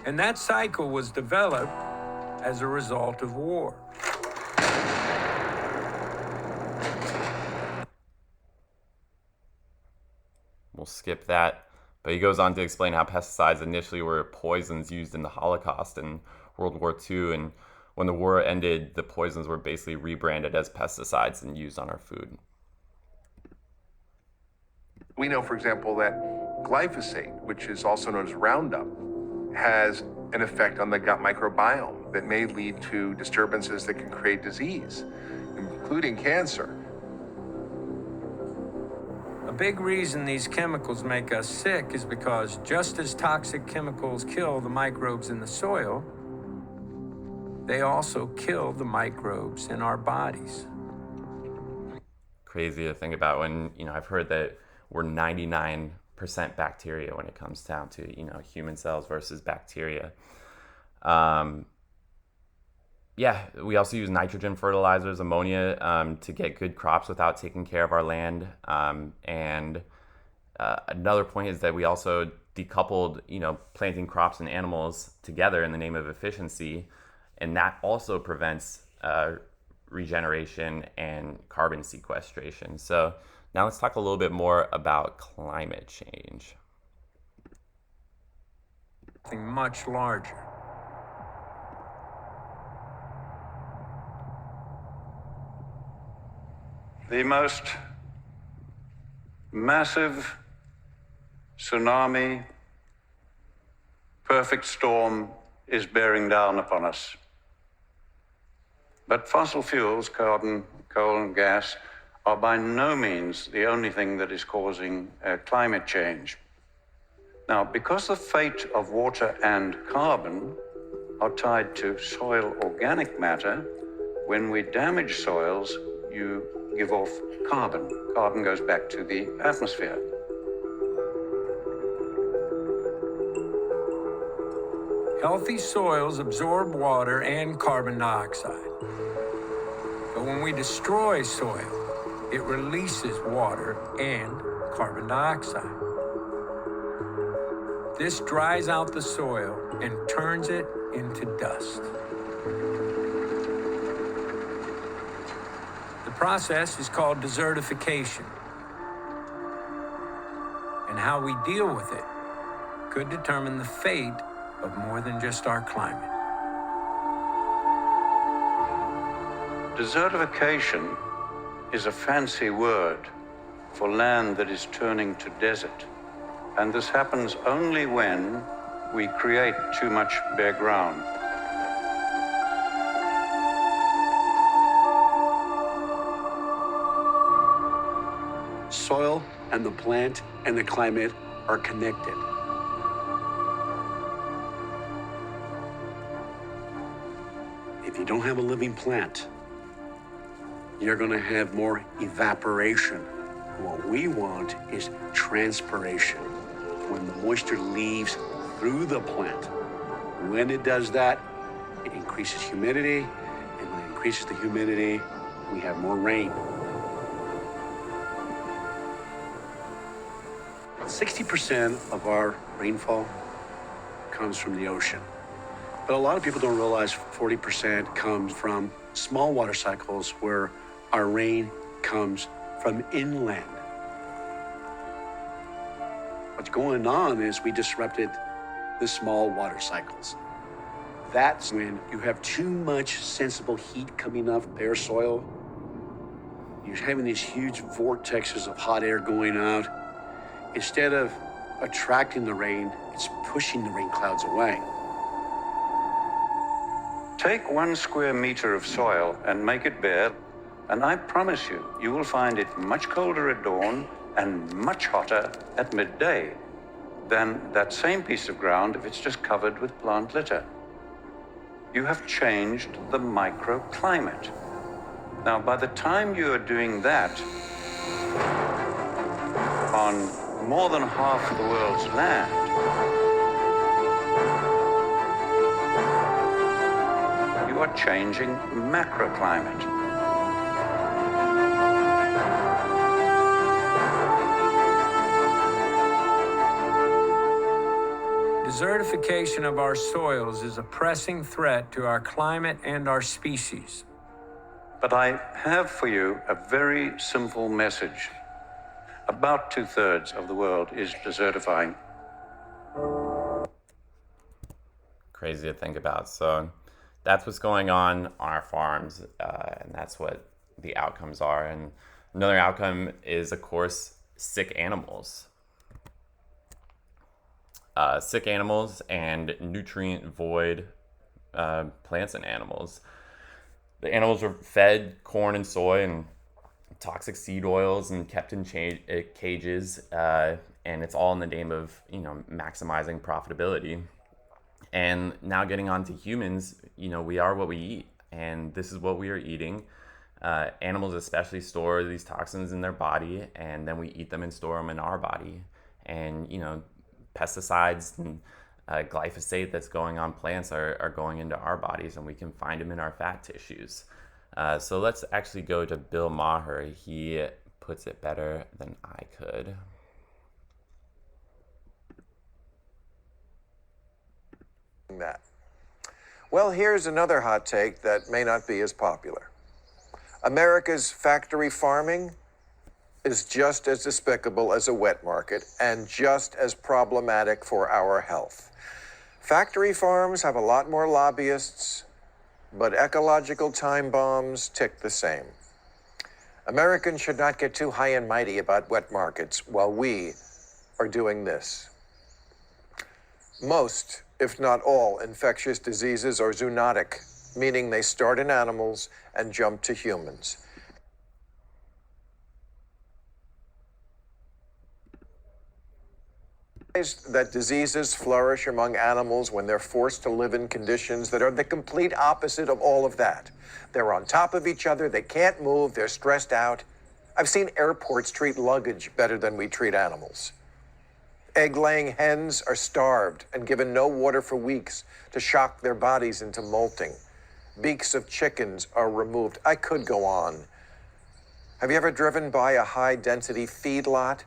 And that cycle was developed as a result of war. We'll skip that. But he goes on to explain how pesticides initially were poisons used in the Holocaust and World War II. And when the war ended, the poisons were basically rebranded as pesticides and used on our food. We know, for example, that glyphosate, which is also known as Roundup, has an effect on the gut microbiome that may lead to disturbances that can create disease, including cancer. A big reason these chemicals make us sick is because just as toxic chemicals kill the microbes in the soil, they also kill the microbes in our bodies. Crazy to think about when, I've heard that we're 99% bacteria when it comes down to, human cells versus bacteria. We also use nitrogen fertilizers, ammonia, to get good crops without taking care of our land. Another point is that we also decoupled, planting crops and animals together in the name of efficiency, and that also prevents regeneration and carbon sequestration. So now let's talk a little bit more about climate change. Something much larger. The most massive tsunami, perfect storm is bearing down upon us. But fossil fuels, carbon, coal, and gas, are by no means the only thing that is causing climate change. Now, because the fate of water and carbon are tied to soil organic matter, when we damage soils, you give off carbon. Carbon goes back to the atmosphere. Healthy soils absorb water and carbon dioxide. But when we destroy soil, it releases water and carbon dioxide. This dries out the soil and turns it into dust. The process is called desertification. And how we deal with it could determine the fate of more than just our climate. Desertification is a fancy word for land that is turning to desert. And this happens only when we create too much bare ground. Soil and the plant and the climate are connected. If you don't have a living plant, you're going to have more evaporation. What we want is transpiration, when the moisture leaves through the plant. When it does that, it increases humidity, and when it increases the humidity, we have more rain. 60% of our rainfall comes from the ocean. But a lot of people don't realize 40% comes from small water cycles where our rain comes from inland. What's going on is we disrupted the small water cycles. That's when you have too much sensible heat coming off bare soil. You're having these huge vortexes of hot air going out. Instead of attracting the rain, it's pushing the rain clouds away. Take 1 square meter of soil and make it bare, and I promise you, you will find it much colder at dawn and much hotter at midday than that same piece of ground if it's just covered with plant litter. You have changed the microclimate. Now, by the time you are doing that on more than half the world's land, you are changing macroclimate. Desertification of our soils is a pressing threat to our climate and our species. But I have for you a very simple message. About 2/3 of the world is desertifying. Crazy to think about. So that's what's going on our farms, and that's what the outcomes are. And another outcome is, of course, sick animals. Sick animals and nutrient void plants and animals. The animals are fed corn and soy and toxic seed oils and kept in cages, and it's all in the name of, maximizing profitability. And now getting on to humans, we are what we eat, and this is what we are eating. Animals especially store these toxins in their body, and then we eat them and store them in our body. And pesticides and glyphosate that's going on plants are going into our bodies, and we can find them in our fat tissues. So let's actually go to Bill Maher. He puts it better than I could. That. Well, here's another hot take that may not be as popular. America's factory farming is just as despicable as a wet market and just as problematic for our health. Factory farms have a lot more lobbyists, but ecological time bombs tick the same. Americans should not get too high and mighty about wet markets while we are doing this. Most, if not all, infectious diseases are zoonotic, meaning they start in animals and jump to humans. That diseases flourish among animals when they're forced to live in conditions that are the complete opposite of all of that. They're on top of each other, they can't move, they're stressed out. I've seen airports treat luggage better than we treat animals. Egg-laying hens are starved and given no water for weeks to shock their bodies into molting. Beaks of chickens are removed. I could go on. Have you ever driven by a high-density feedlot?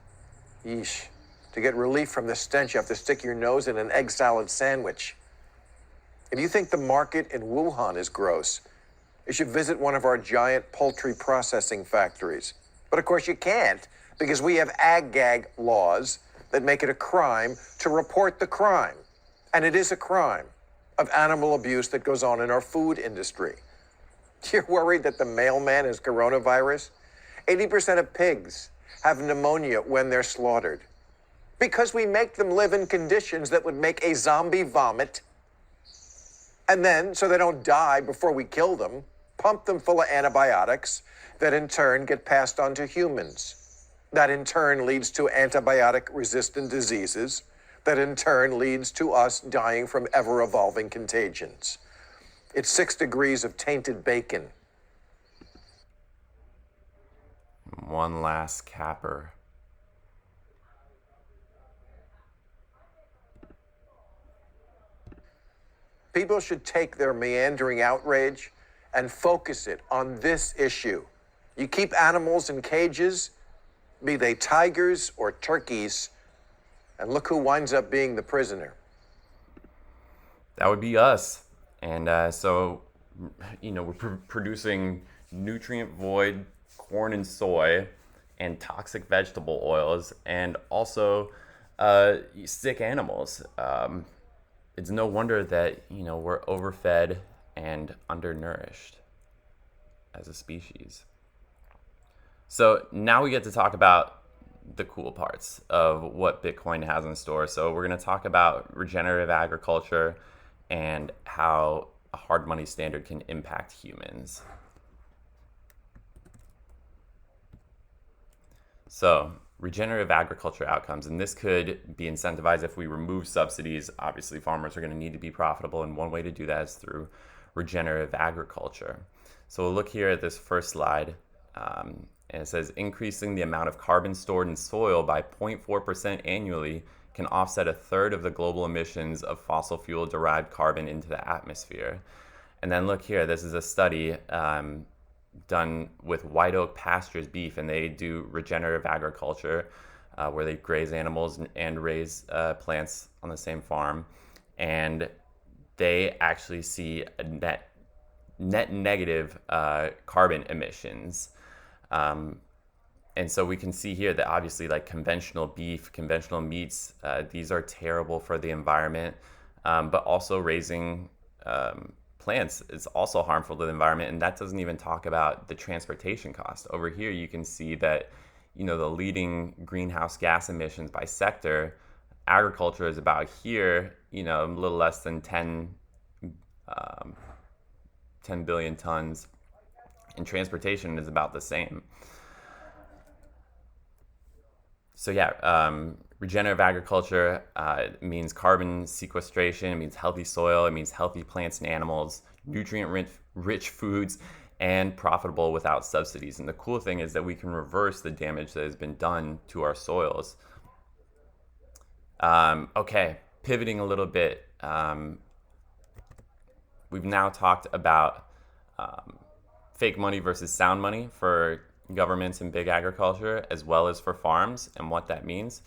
Yeesh. To get relief from the stench, you have to stick your nose in an egg salad sandwich. If you think the market in Wuhan is gross, you should visit one of our giant poultry processing factories. But of course you can't, because we have ag-gag laws that make it a crime to report the crime. And it is a crime of animal abuse that goes on in our food industry. You're worried that the mailman has coronavirus? 80% of pigs have pneumonia when they're slaughtered. Because we make them live in conditions that would make a zombie vomit. And then, so they don't die before we kill them, pump them full of antibiotics that in turn get passed on to humans. That in turn leads to antibiotic-resistant diseases. That in turn leads to us dying from ever-evolving contagions. It's 6 degrees of tainted bacon. One last capper. People should take their meandering outrage and focus it on this issue. You keep animals in cages, be they tigers or turkeys, and look who winds up being the prisoner. That would be us. And so, we're producing nutrient-void corn and soy and toxic vegetable oils and also sick animals. It's no wonder that, we're overfed and undernourished as a species. So now we get to talk about the cool parts of what Bitcoin has in store. So we're going to talk about regenerative agriculture and how a hard money standard can impact humans. So, regenerative agriculture outcomes, and this could be incentivized if we remove subsidies. Obviously, farmers are going to need to be profitable, and one way to do that is through regenerative agriculture. So we'll look here at this first slide, and it says increasing the amount of carbon stored in soil by 0.4% annually can offset a third of the global emissions of fossil fuel derived carbon into the atmosphere. And then look here, this is a study done with White Oak Pastures beef, and they do regenerative agriculture where they graze animals and raise plants on the same farm, and they actually see a net negative carbon emissions. And so we can see here that obviously like conventional beef, conventional meats, these are terrible for the environment, but also raising plants is also harmful to the environment, and that doesn't even talk about the transportation cost. Over here you can see that the leading greenhouse gas emissions by sector, agriculture is about here, a little less than 10 billion tons, and transportation is about the same. So regenerative agriculture means carbon sequestration, it means healthy soil, it means healthy plants and animals, nutrient-rich foods, and profitable without subsidies. And the cool thing is that we can reverse the damage that has been done to our soils. Okay, pivoting a little bit. We've now talked about fake money versus sound money for governments and big agriculture, as well as for farms, and what that means.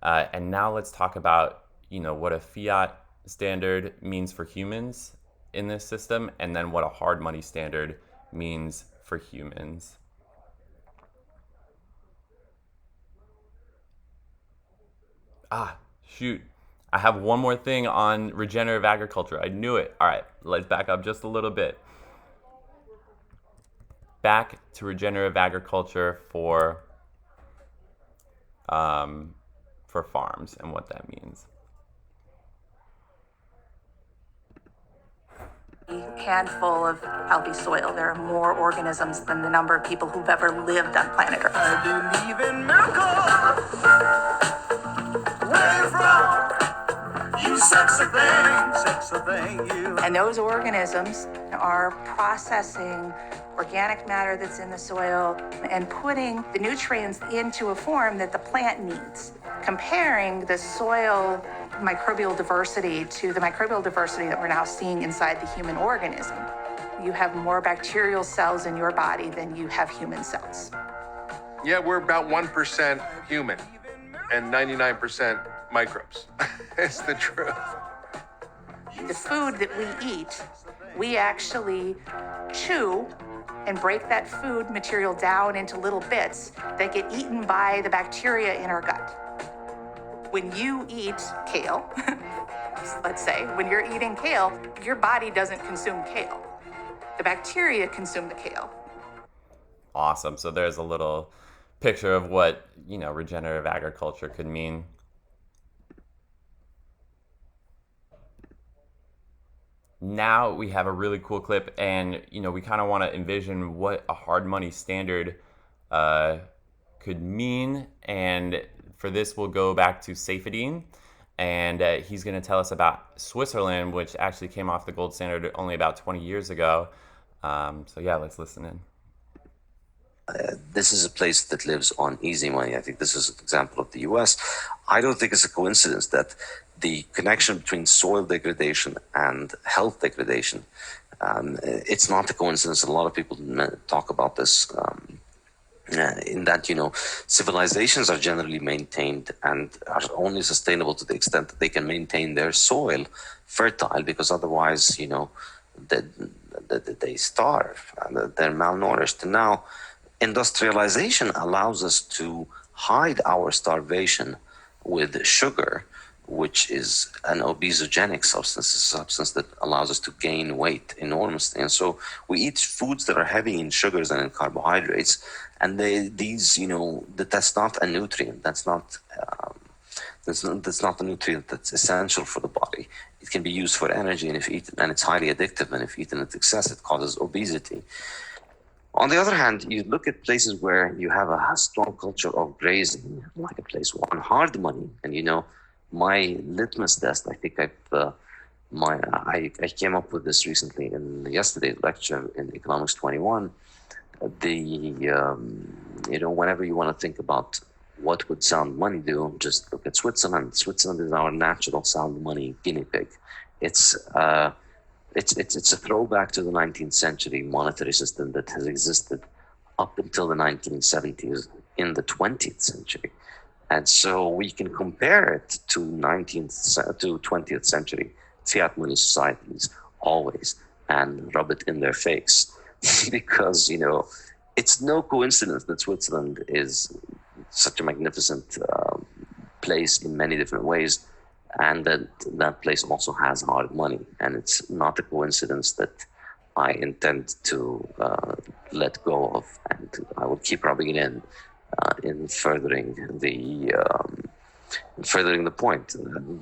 And now let's talk about, what a fiat standard means for humans in this system, and then what a hard money standard means for humans. Shoot. I have one more thing on regenerative agriculture. I knew it. All right, let's back up just a little bit. Back to regenerative agriculture for farms and what that means. A handful of healthy soil. There are more organisms than the number of people who've ever lived on planet Earth. I believe in miracles. Where you from? You sexy thing, you. And those organisms are processing organic matter that's in the soil and putting the nutrients into a form that the plant needs. Comparing the soil microbial diversity to the microbial diversity that we're now seeing inside the human organism. You have more bacterial cells in your body than you have human cells. Yeah, we're about 1% human and 99% microbes. It's the truth. The food that we eat, we actually chew and break that food material down into little bits that get eaten by the bacteria in our gut. When you eat kale, let's say, when you're eating kale, your body doesn't consume kale. The bacteria consume the kale. Awesome. So there's a little picture of what, regenerative agriculture could mean. now we have a really cool clip, and we kind of want to envision what a hard money standard could mean. And for this, we'll go back to Saifedean, and he's going to tell us about Switzerland, which actually came off the gold standard only about 20 years ago. So yeah, let's listen in. This is a place that lives on easy money. I think this is an example of the US. I don't think it's a coincidence that the connection between soil degradation and health degradation, it's not a coincidence. A lot of people talk about this in that, civilizations are generally maintained and are only sustainable to the extent that they can maintain their soil fertile, because otherwise, they starve and they're malnourished. And now, industrialization allows us to hide our starvation with sugar, which is an obesogenic substance, a substance that allows us to gain weight enormously. And so we eat foods that are heavy in sugars and in carbohydrates, and that's not a nutrient. That's not a nutrient that's essential for the body. It can be used for energy, and it's highly addictive. And if eaten at excess, it causes obesity. On the other hand, you look at places where you have a strong culture of grazing, like a place on hard money. And my litmus test, I think I came up with this recently in yesterday's lecture in Economics 21. Whenever you want to think about what would sound money do, just look at Switzerland. Switzerland is our natural sound money guinea pig. It's a throwback to the 19th century monetary system that has existed up until the 1970s in the 20th century. And so we can compare it to 20th century fiat money societies always and rub it in their face. Because, it's no coincidence that Switzerland is such a magnificent place in many different ways, and that place also has hard money. And it's not a coincidence that I intend to let go of, and I will keep rubbing it in furthering the point.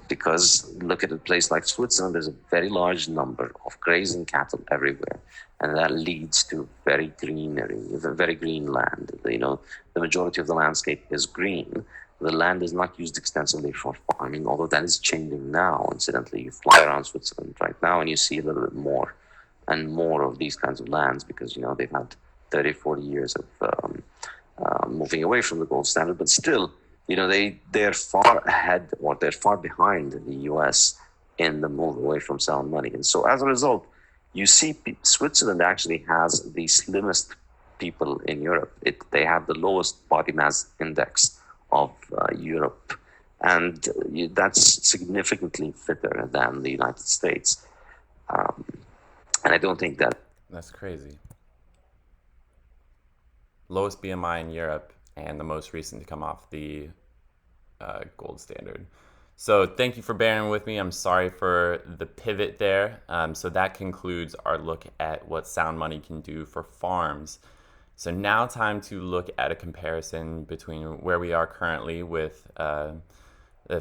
Because look at a place like Switzerland, there's a very large number of grazing cattle everywhere, and that leads to very green land. The majority of the landscape is green. The land is not used extensively for farming, although that is changing now. Incidentally, you fly around Switzerland right now and you see a little bit more and more of these kinds of lands, because they've had 30, 40 years of moving away from the gold standard. But still, they're far ahead, or they're far behind the US in the move away from sound money. And so as a result, you see Switzerland actually has the slimmest people in Europe. They have the lowest body mass index of Europe, and that's significantly fitter than the United States. And I don't think that's crazy. Lowest BMI in Europe, and the most recent to come off the gold standard. So thank you for bearing with me. I'm sorry for the pivot there. So that concludes our look at what sound money can do for farms. So now time to look at a comparison between where we are currently with the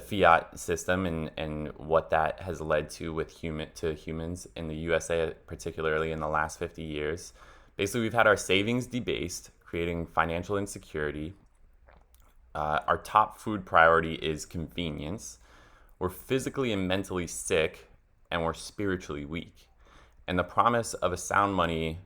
fiat system and what that has led to with humans in the USA, particularly in the last 50 years. Basically, we've had our savings debased, creating financial insecurity. Our top food priority is convenience. We're physically and mentally sick, and we're spiritually weak. And the promise of a sound money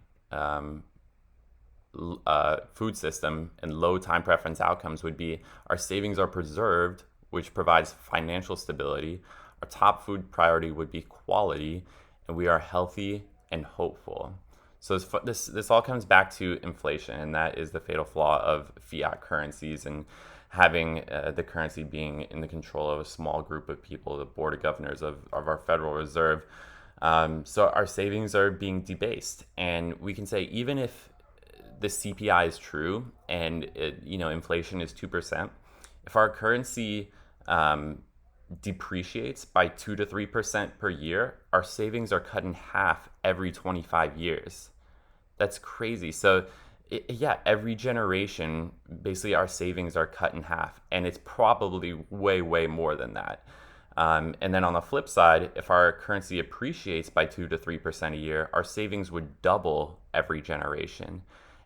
food system and low time preference outcomes would be our savings are preserved, which provides financial stability. Our top food priority would be quality, and we are healthy and hopeful. So this all comes back to inflation, and that is the fatal flaw of fiat currencies and having the currency being in the control of a small group of people, the board of governors of our Federal Reserve. So our savings are being debased, and we can say even if the CPI is true and inflation is 2%, if our currency depreciates by 2 to 3% per year, our savings are cut in half every 25 years. That's crazy. So every generation, basically our savings are cut in half, and it's probably way, way more than that. And then on the flip side, if our currency appreciates by 2 to 3% a year, our savings would double every generation.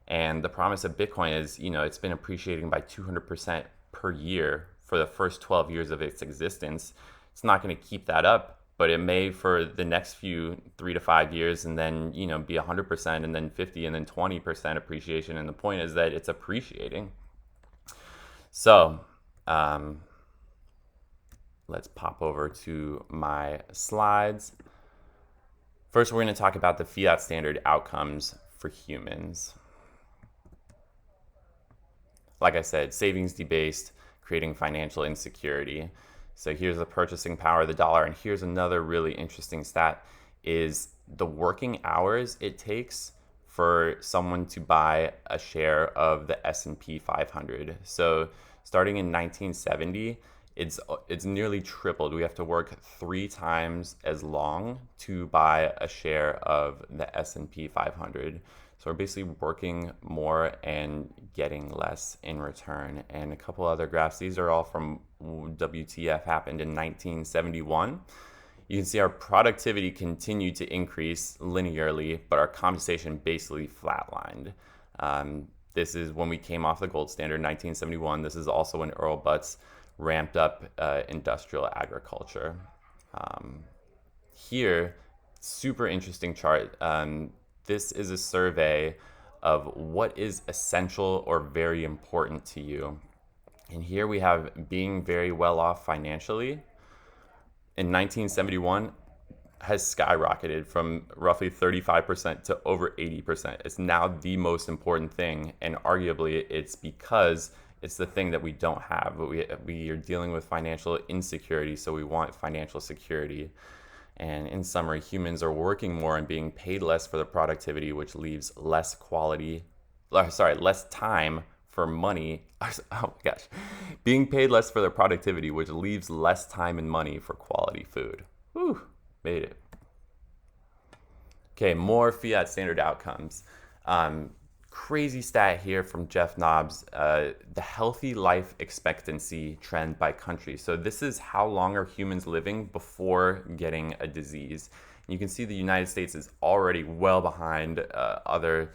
And the promise of Bitcoin is, it's been appreciating by 200% per year for the first 12 years of its existence. It's not going to keep that up, but it may for the next few 3 to 5 years, and then, be 100% and then 50 and then 20% appreciation. And the point is that it's appreciating. So, let's pop over to my slides. First, we're going to talk about the fiat standard outcomes for humans. Like I said, savings debased, creating financial insecurity. So here's the purchasing power of the dollar. And here's another really interesting stat is the working hours it takes for someone to buy a share of the S&P 500. So starting in 1970, it's nearly tripled. We have to work 3 times as long to buy a share of the S&P 500. So we're basically working more and getting less in return. And a couple other graphs. These are all from WTF happened in 1971. You can see our productivity continued to increase linearly, but our compensation basically flatlined. This is when we came off the gold standard, 1971. This is also when Earl Butz ramped up industrial agriculture. Here, super interesting chart. This is a survey of what is essential or very important to you. And here we have being very well off financially. In 1971, has skyrocketed from roughly 35% to over 80%. It's now the most important thing, and arguably it's because it's the thing that we don't have. But we are dealing with financial insecurity, so we want financial security. And in summary, humans are working more and being paid less for the productivity, which leaves less time for money. Oh my gosh. Being paid less for their productivity, which leaves less time and money for quality food. Whew, made it. Okay, more fiat standard outcomes. Crazy stat here from Jeff Nobbs, the healthy life expectancy trend by country. So this is how long are humans living before getting a disease. And you can see the United States is already well behind other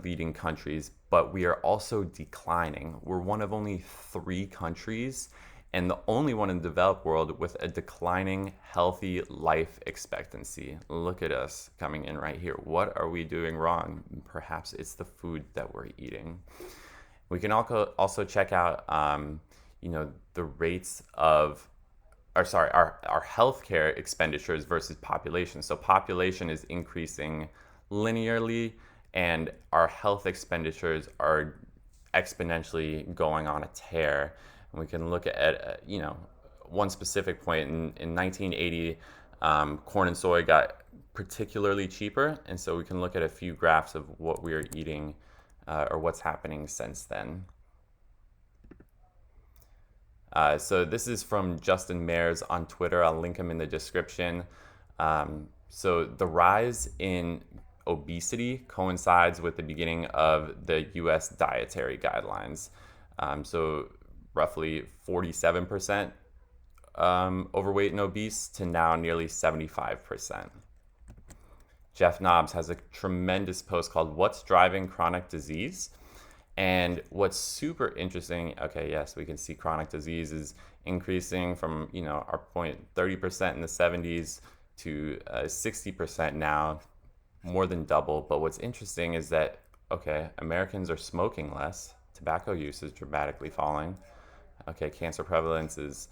leading countries, but we are also declining. We're one of only 3 countries and the only one in the developed world with a declining healthy life expectancy. Look at us coming in right here. What are we doing wrong? Perhaps it's the food that we're eating. We can also check out, the rates of, our healthcare expenditures versus population. So population is increasing linearly, and our health expenditures are exponentially going on a tear. And we can look at, one specific point in 1980, corn and soy got particularly cheaper. And so we can look at a few graphs of what we are eating or what's happening since then. So this is from Justin Mayers on Twitter. I'll link him in the description. So the rise in obesity coincides with the beginning of the US dietary guidelines. So roughly 47% overweight and obese to now nearly 75%. Jeff Nobbs has a tremendous post called What's Driving Chronic Disease? And what's super interesting, okay, yes, we can see chronic disease is increasing from, our point 30% in the 70s to 60% now, more than double. But what's interesting is that, okay, Americans are smoking less, tobacco use is dramatically falling. Okay, cancer prevalence is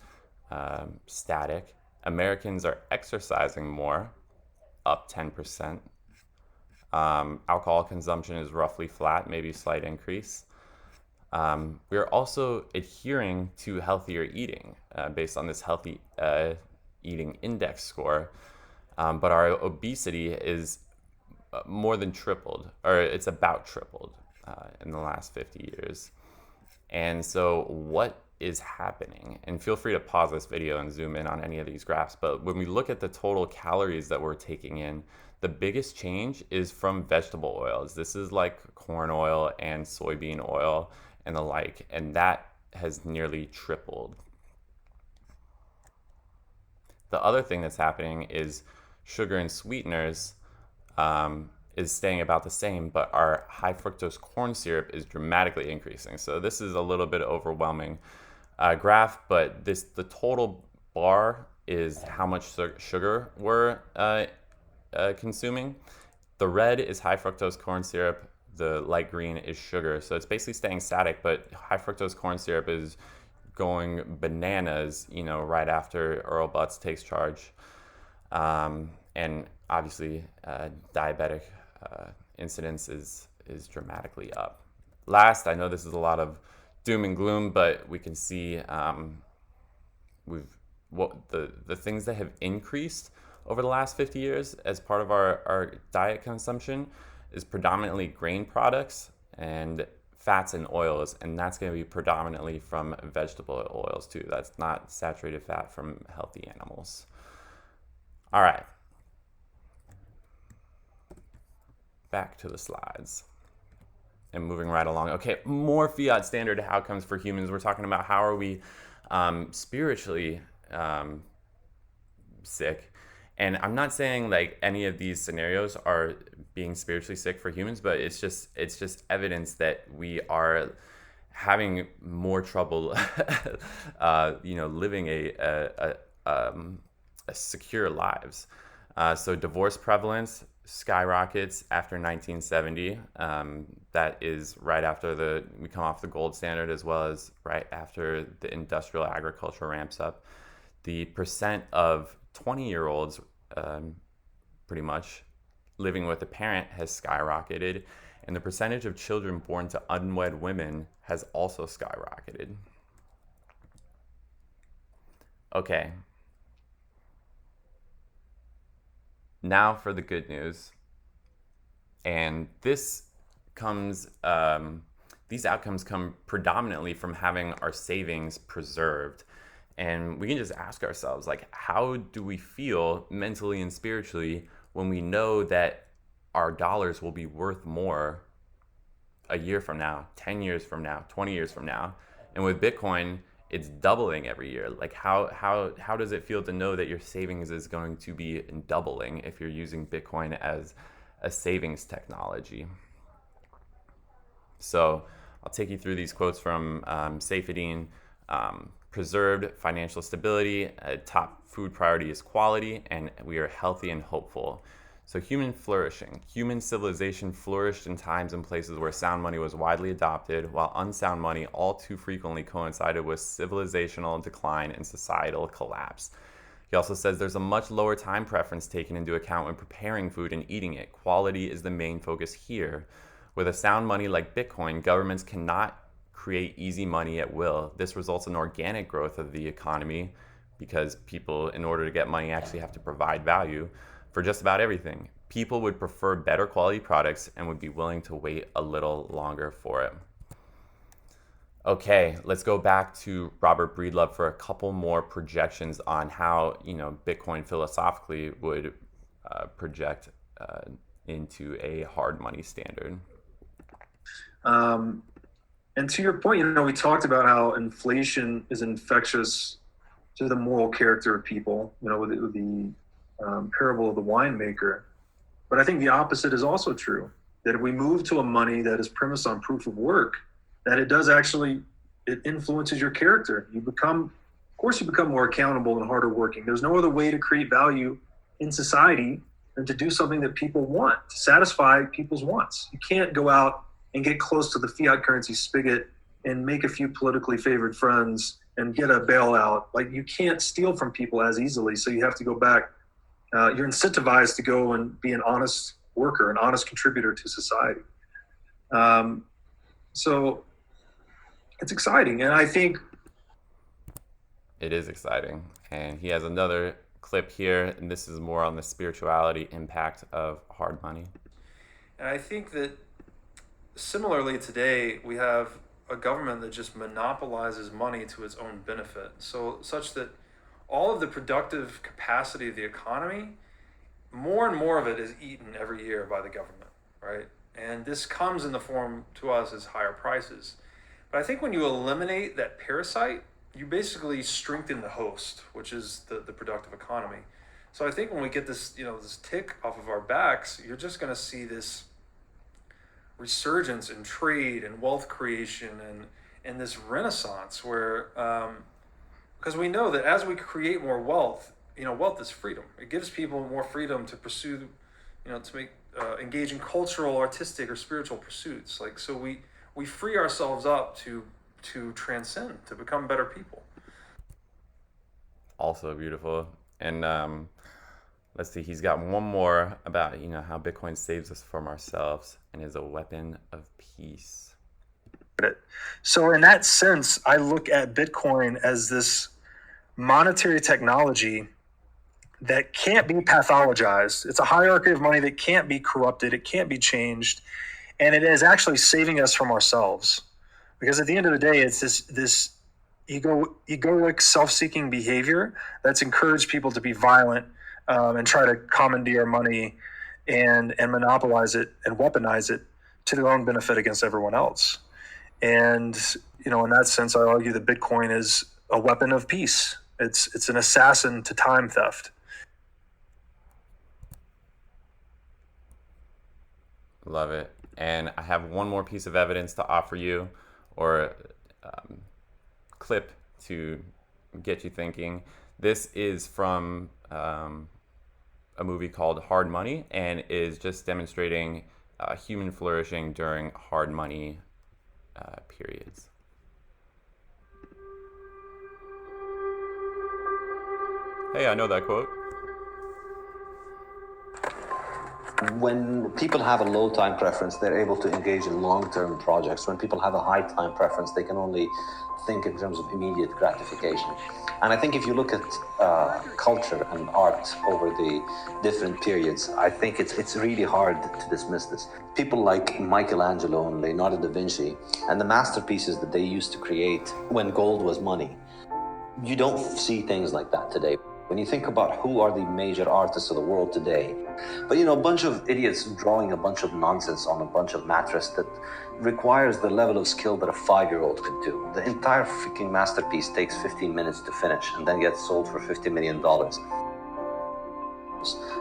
static. Americans are exercising more, up 10%. Alcohol consumption is roughly flat, maybe a slight increase. We are also adhering to healthier eating based on this healthy eating index score. But our obesity is more than tripled, or it's about tripled in the last 50 years. And so what is happening? And feel free to pause this video and zoom in on any of these graphs. But when we look at the total calories that we're taking in, the biggest change is from vegetable oils. This is like corn oil and soybean oil and the like, and that has nearly tripled. The other thing that's happening is sugar and sweeteners is staying about the same, but our high fructose corn syrup is dramatically increasing. So this is a little bit overwhelming graph, but the total bar is how much sugar we're consuming. The red is high fructose corn syrup. The light green is sugar. So it's basically staying static, but high fructose corn syrup is going bananas, right after Earl Butz takes charge. And obviously, diabetic incidence is dramatically up. Last, I know this is a lot of doom and gloom, but we can see the things that have increased over the last 50 years as part of our diet consumption is predominantly grain products and fats and oils, and that's going to be predominantly from vegetable oils too. That's not saturated fat from healthy animals. All right. Back to the slides. And moving right along. Okay, more Fiat standard outcomes for humans. We're talking about how are we spiritually sick. And I'm not saying like any of these scenarios are being spiritually sick for humans, but it's just evidence that we are having more trouble, living a secure lives. So divorce prevalence skyrockets after 1970. That is right after we come off the gold standard, as well as right after the industrial agriculture ramps up. The percent of 20-year-olds pretty much living with a parent has skyrocketed, and the percentage of children born to unwed women has also skyrocketed. Okay. Now for the good news. And this comes, these outcomes come predominantly from having our savings preserved. And we can just ask ourselves, like, how do we feel mentally and spiritually when we know that our dollars will be worth more a year from now, 10 years from now, 20 years from now? And with Bitcoin, it's doubling every year. Like, how does it feel to know that your savings is going to be doubling if you're using Bitcoin as a savings technology? So I'll take you through these quotes from Saifedean. Preserved financial stability, top food priority is quality, and we are healthy and hopeful. So human flourishing. Human civilization flourished in times and places where sound money was widely adopted, while unsound money all too frequently coincided with civilizational decline and societal collapse. He also says there's a much lower time preference taken into account when preparing food and eating it. Quality is the main focus here. With a sound money like Bitcoin, governments cannot create easy money at will. This results in organic growth of the economy because people, in order to get money, actually have to provide value for just about everything. People would prefer better quality products and would be willing to wait a little longer for it. Okay, let's go back to Robert Breedlove for a couple more projections on how Bitcoin philosophically would project into a hard money standard. And to your point, we talked about how inflation is infectious to the moral character of people, with the parable of the winemaker. But I think the opposite is also true, that if we move to a money that is premised on proof of work, that it influences your character. You become more accountable and harder working. There's no other way to create value in society than to do something that people want, to satisfy people's wants. You can't go out and get close to the fiat currency spigot and make a few politically favored friends and get a bailout. Like, you can't steal from people as easily. So you have to go back. You're incentivized to go and be an honest worker, an honest contributor to society. So it's exciting. And I think it is exciting. And he has another clip here, and this is more on the spirituality impact of hard money. And I think that similarly today, we have a government that just monopolizes money to its own benefit. So such that all of the productive capacity of the economy, more and more of it is eaten every year by the government, right? And this comes in the form to us as higher prices. But I think when you eliminate that parasite, you basically strengthen the host, which is the productive economy. So I think when we get this, this tick off of our backs, you're just going to see this resurgence in trade and wealth creation and this renaissance where, because we know that as we create more wealth, wealth is freedom. It gives people more freedom to pursue, to make engage in cultural, artistic, or spiritual pursuits. Like, so we free ourselves up to transcend, to become better people. Also beautiful. And let's see, he's got one more about how Bitcoin saves us from ourselves and is a weapon of peace. So in that sense, I look at Bitcoin as this monetary technology that can't be pathologized. It's a hierarchy of money that can't be corrupted. It can't be changed. And it is actually saving us from ourselves. Because at the end of the day, it's this egoic, self-seeking behavior that's encouraged people to be violent and try to commandeer money and monopolize it and weaponize it to their own benefit against everyone else. And, in that sense, I argue that Bitcoin is a weapon of peace. It's an assassin to time theft. Love it. And I have one more piece of evidence to offer you, or clip to get you thinking. This is from a movie called Hard Money, and is just demonstrating human flourishing during hard money periods. Hey, I know that quote. When people have a low time preference, they're able to engage in long-term projects. When people have a high time preference, they can only think in terms of immediate gratification. And I think if you look at culture and art over the different periods, I think it's really hard to dismiss this. People like Michelangelo and Leonardo da Vinci and the masterpieces that they used to create when gold was money, you don't see things like that today. When you think about who are the major artists of the world today, but a bunch of idiots drawing a bunch of nonsense on a bunch of mattress that requires the level of skill that a 5-year-old could do. The entire freaking masterpiece takes 15 minutes to finish and then gets sold for $50 million.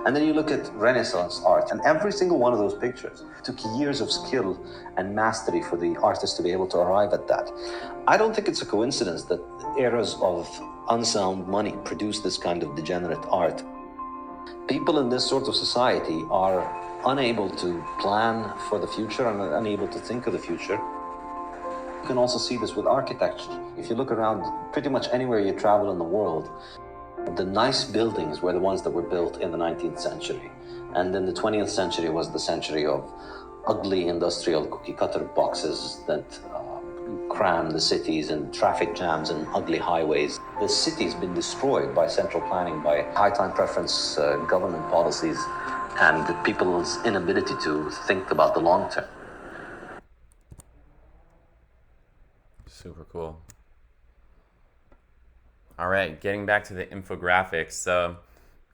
And then you look at Renaissance art, and every single one of those pictures took years of skill and mastery for the artist to be able to arrive at that. I don't think it's a coincidence that eras of unsound money produce this kind of degenerate art. People in this sort of society are unable to plan for the future and unable to think of the future. You can also see this with architecture. If you look around pretty much anywhere you travel in the world, the nice buildings were the ones that were built in the 19th century. And then the 20th century was the century of ugly industrial cookie-cutter boxes that cram the cities and traffic jams and ugly highways. The city's been destroyed by central planning, by high time preference government policies, and people's inability to think about the long term. Super cool. All right, getting back to the infographics. So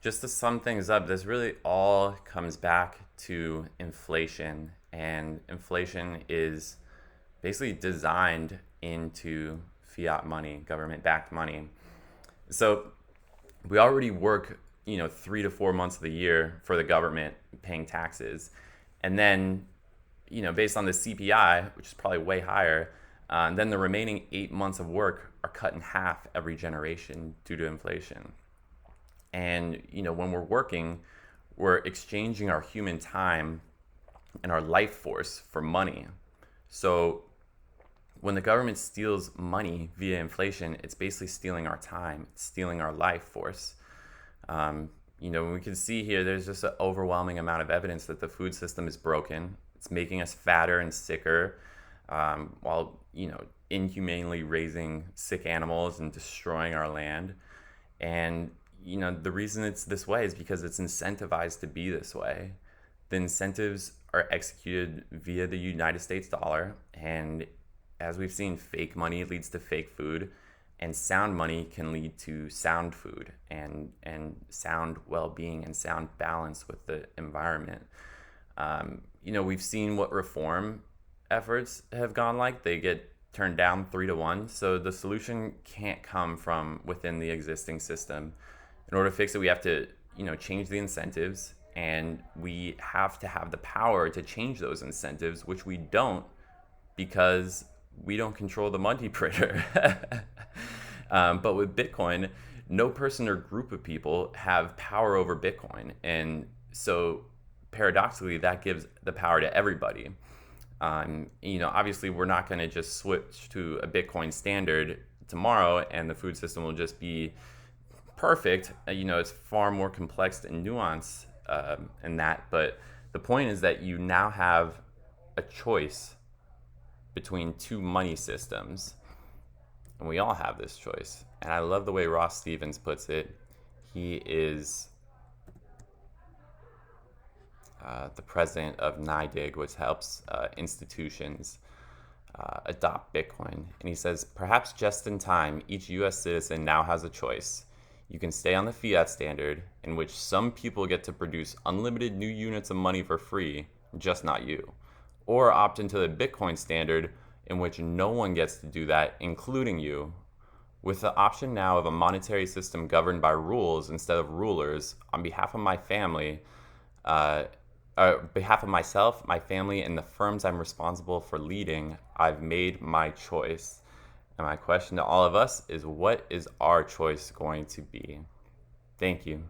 just to sum things up, this really all comes back to inflation. And inflation is basically designed into fiat money, government-backed money. So we already work, 3 to 4 months of the year for the government paying taxes. And then, based on the CPI, which is probably way higher, then the remaining 8 months of work are cut in half every generation due to inflation. And, when we're working, we're exchanging our human time and our life force for money. So when the government steals money via inflation, it's basically stealing our time, it's stealing our life force. We can see here, there's just an overwhelming amount of evidence that the food system is broken. It's making us fatter and sicker, while, inhumanely raising sick animals and destroying our land. And, the reason it's this way is because it's incentivized to be this way. The incentives are executed via the United States dollar, and as we've seen, fake money leads to fake food, and sound money can lead to sound food and sound well-being and sound balance with the environment. We've seen what reform efforts have gone like. They get turned down 3-1. So the solution can't come from within the existing system. In order to fix it, we have to, change the incentives, and we have to have the power to change those incentives, which we don't because we don't control the money printer. But with Bitcoin, no person or group of people have power over Bitcoin. And so paradoxically, that gives the power to everybody. Obviously, we're not going to just switch to a Bitcoin standard tomorrow and the food system will just be perfect. It's far more complex and nuanced in that. But the point is that you now have a choice between two money systems. And we all have this choice. And I love the way Ross Stevens puts it. He is the president of NIDIG, which helps institutions adopt Bitcoin. And he says, perhaps just in time, each US citizen now has a choice. You can stay on the fiat standard, in which some people get to produce unlimited new units of money for free, just not you. Or opt into the Bitcoin standard, in which no one gets to do that, including you. With the option now of a monetary system governed by rules instead of rulers, on behalf of my family, behalf of myself, my family, and the firms I'm responsible for leading, I've made my choice. And my question to all of us is, what is our choice going to be? Thank you.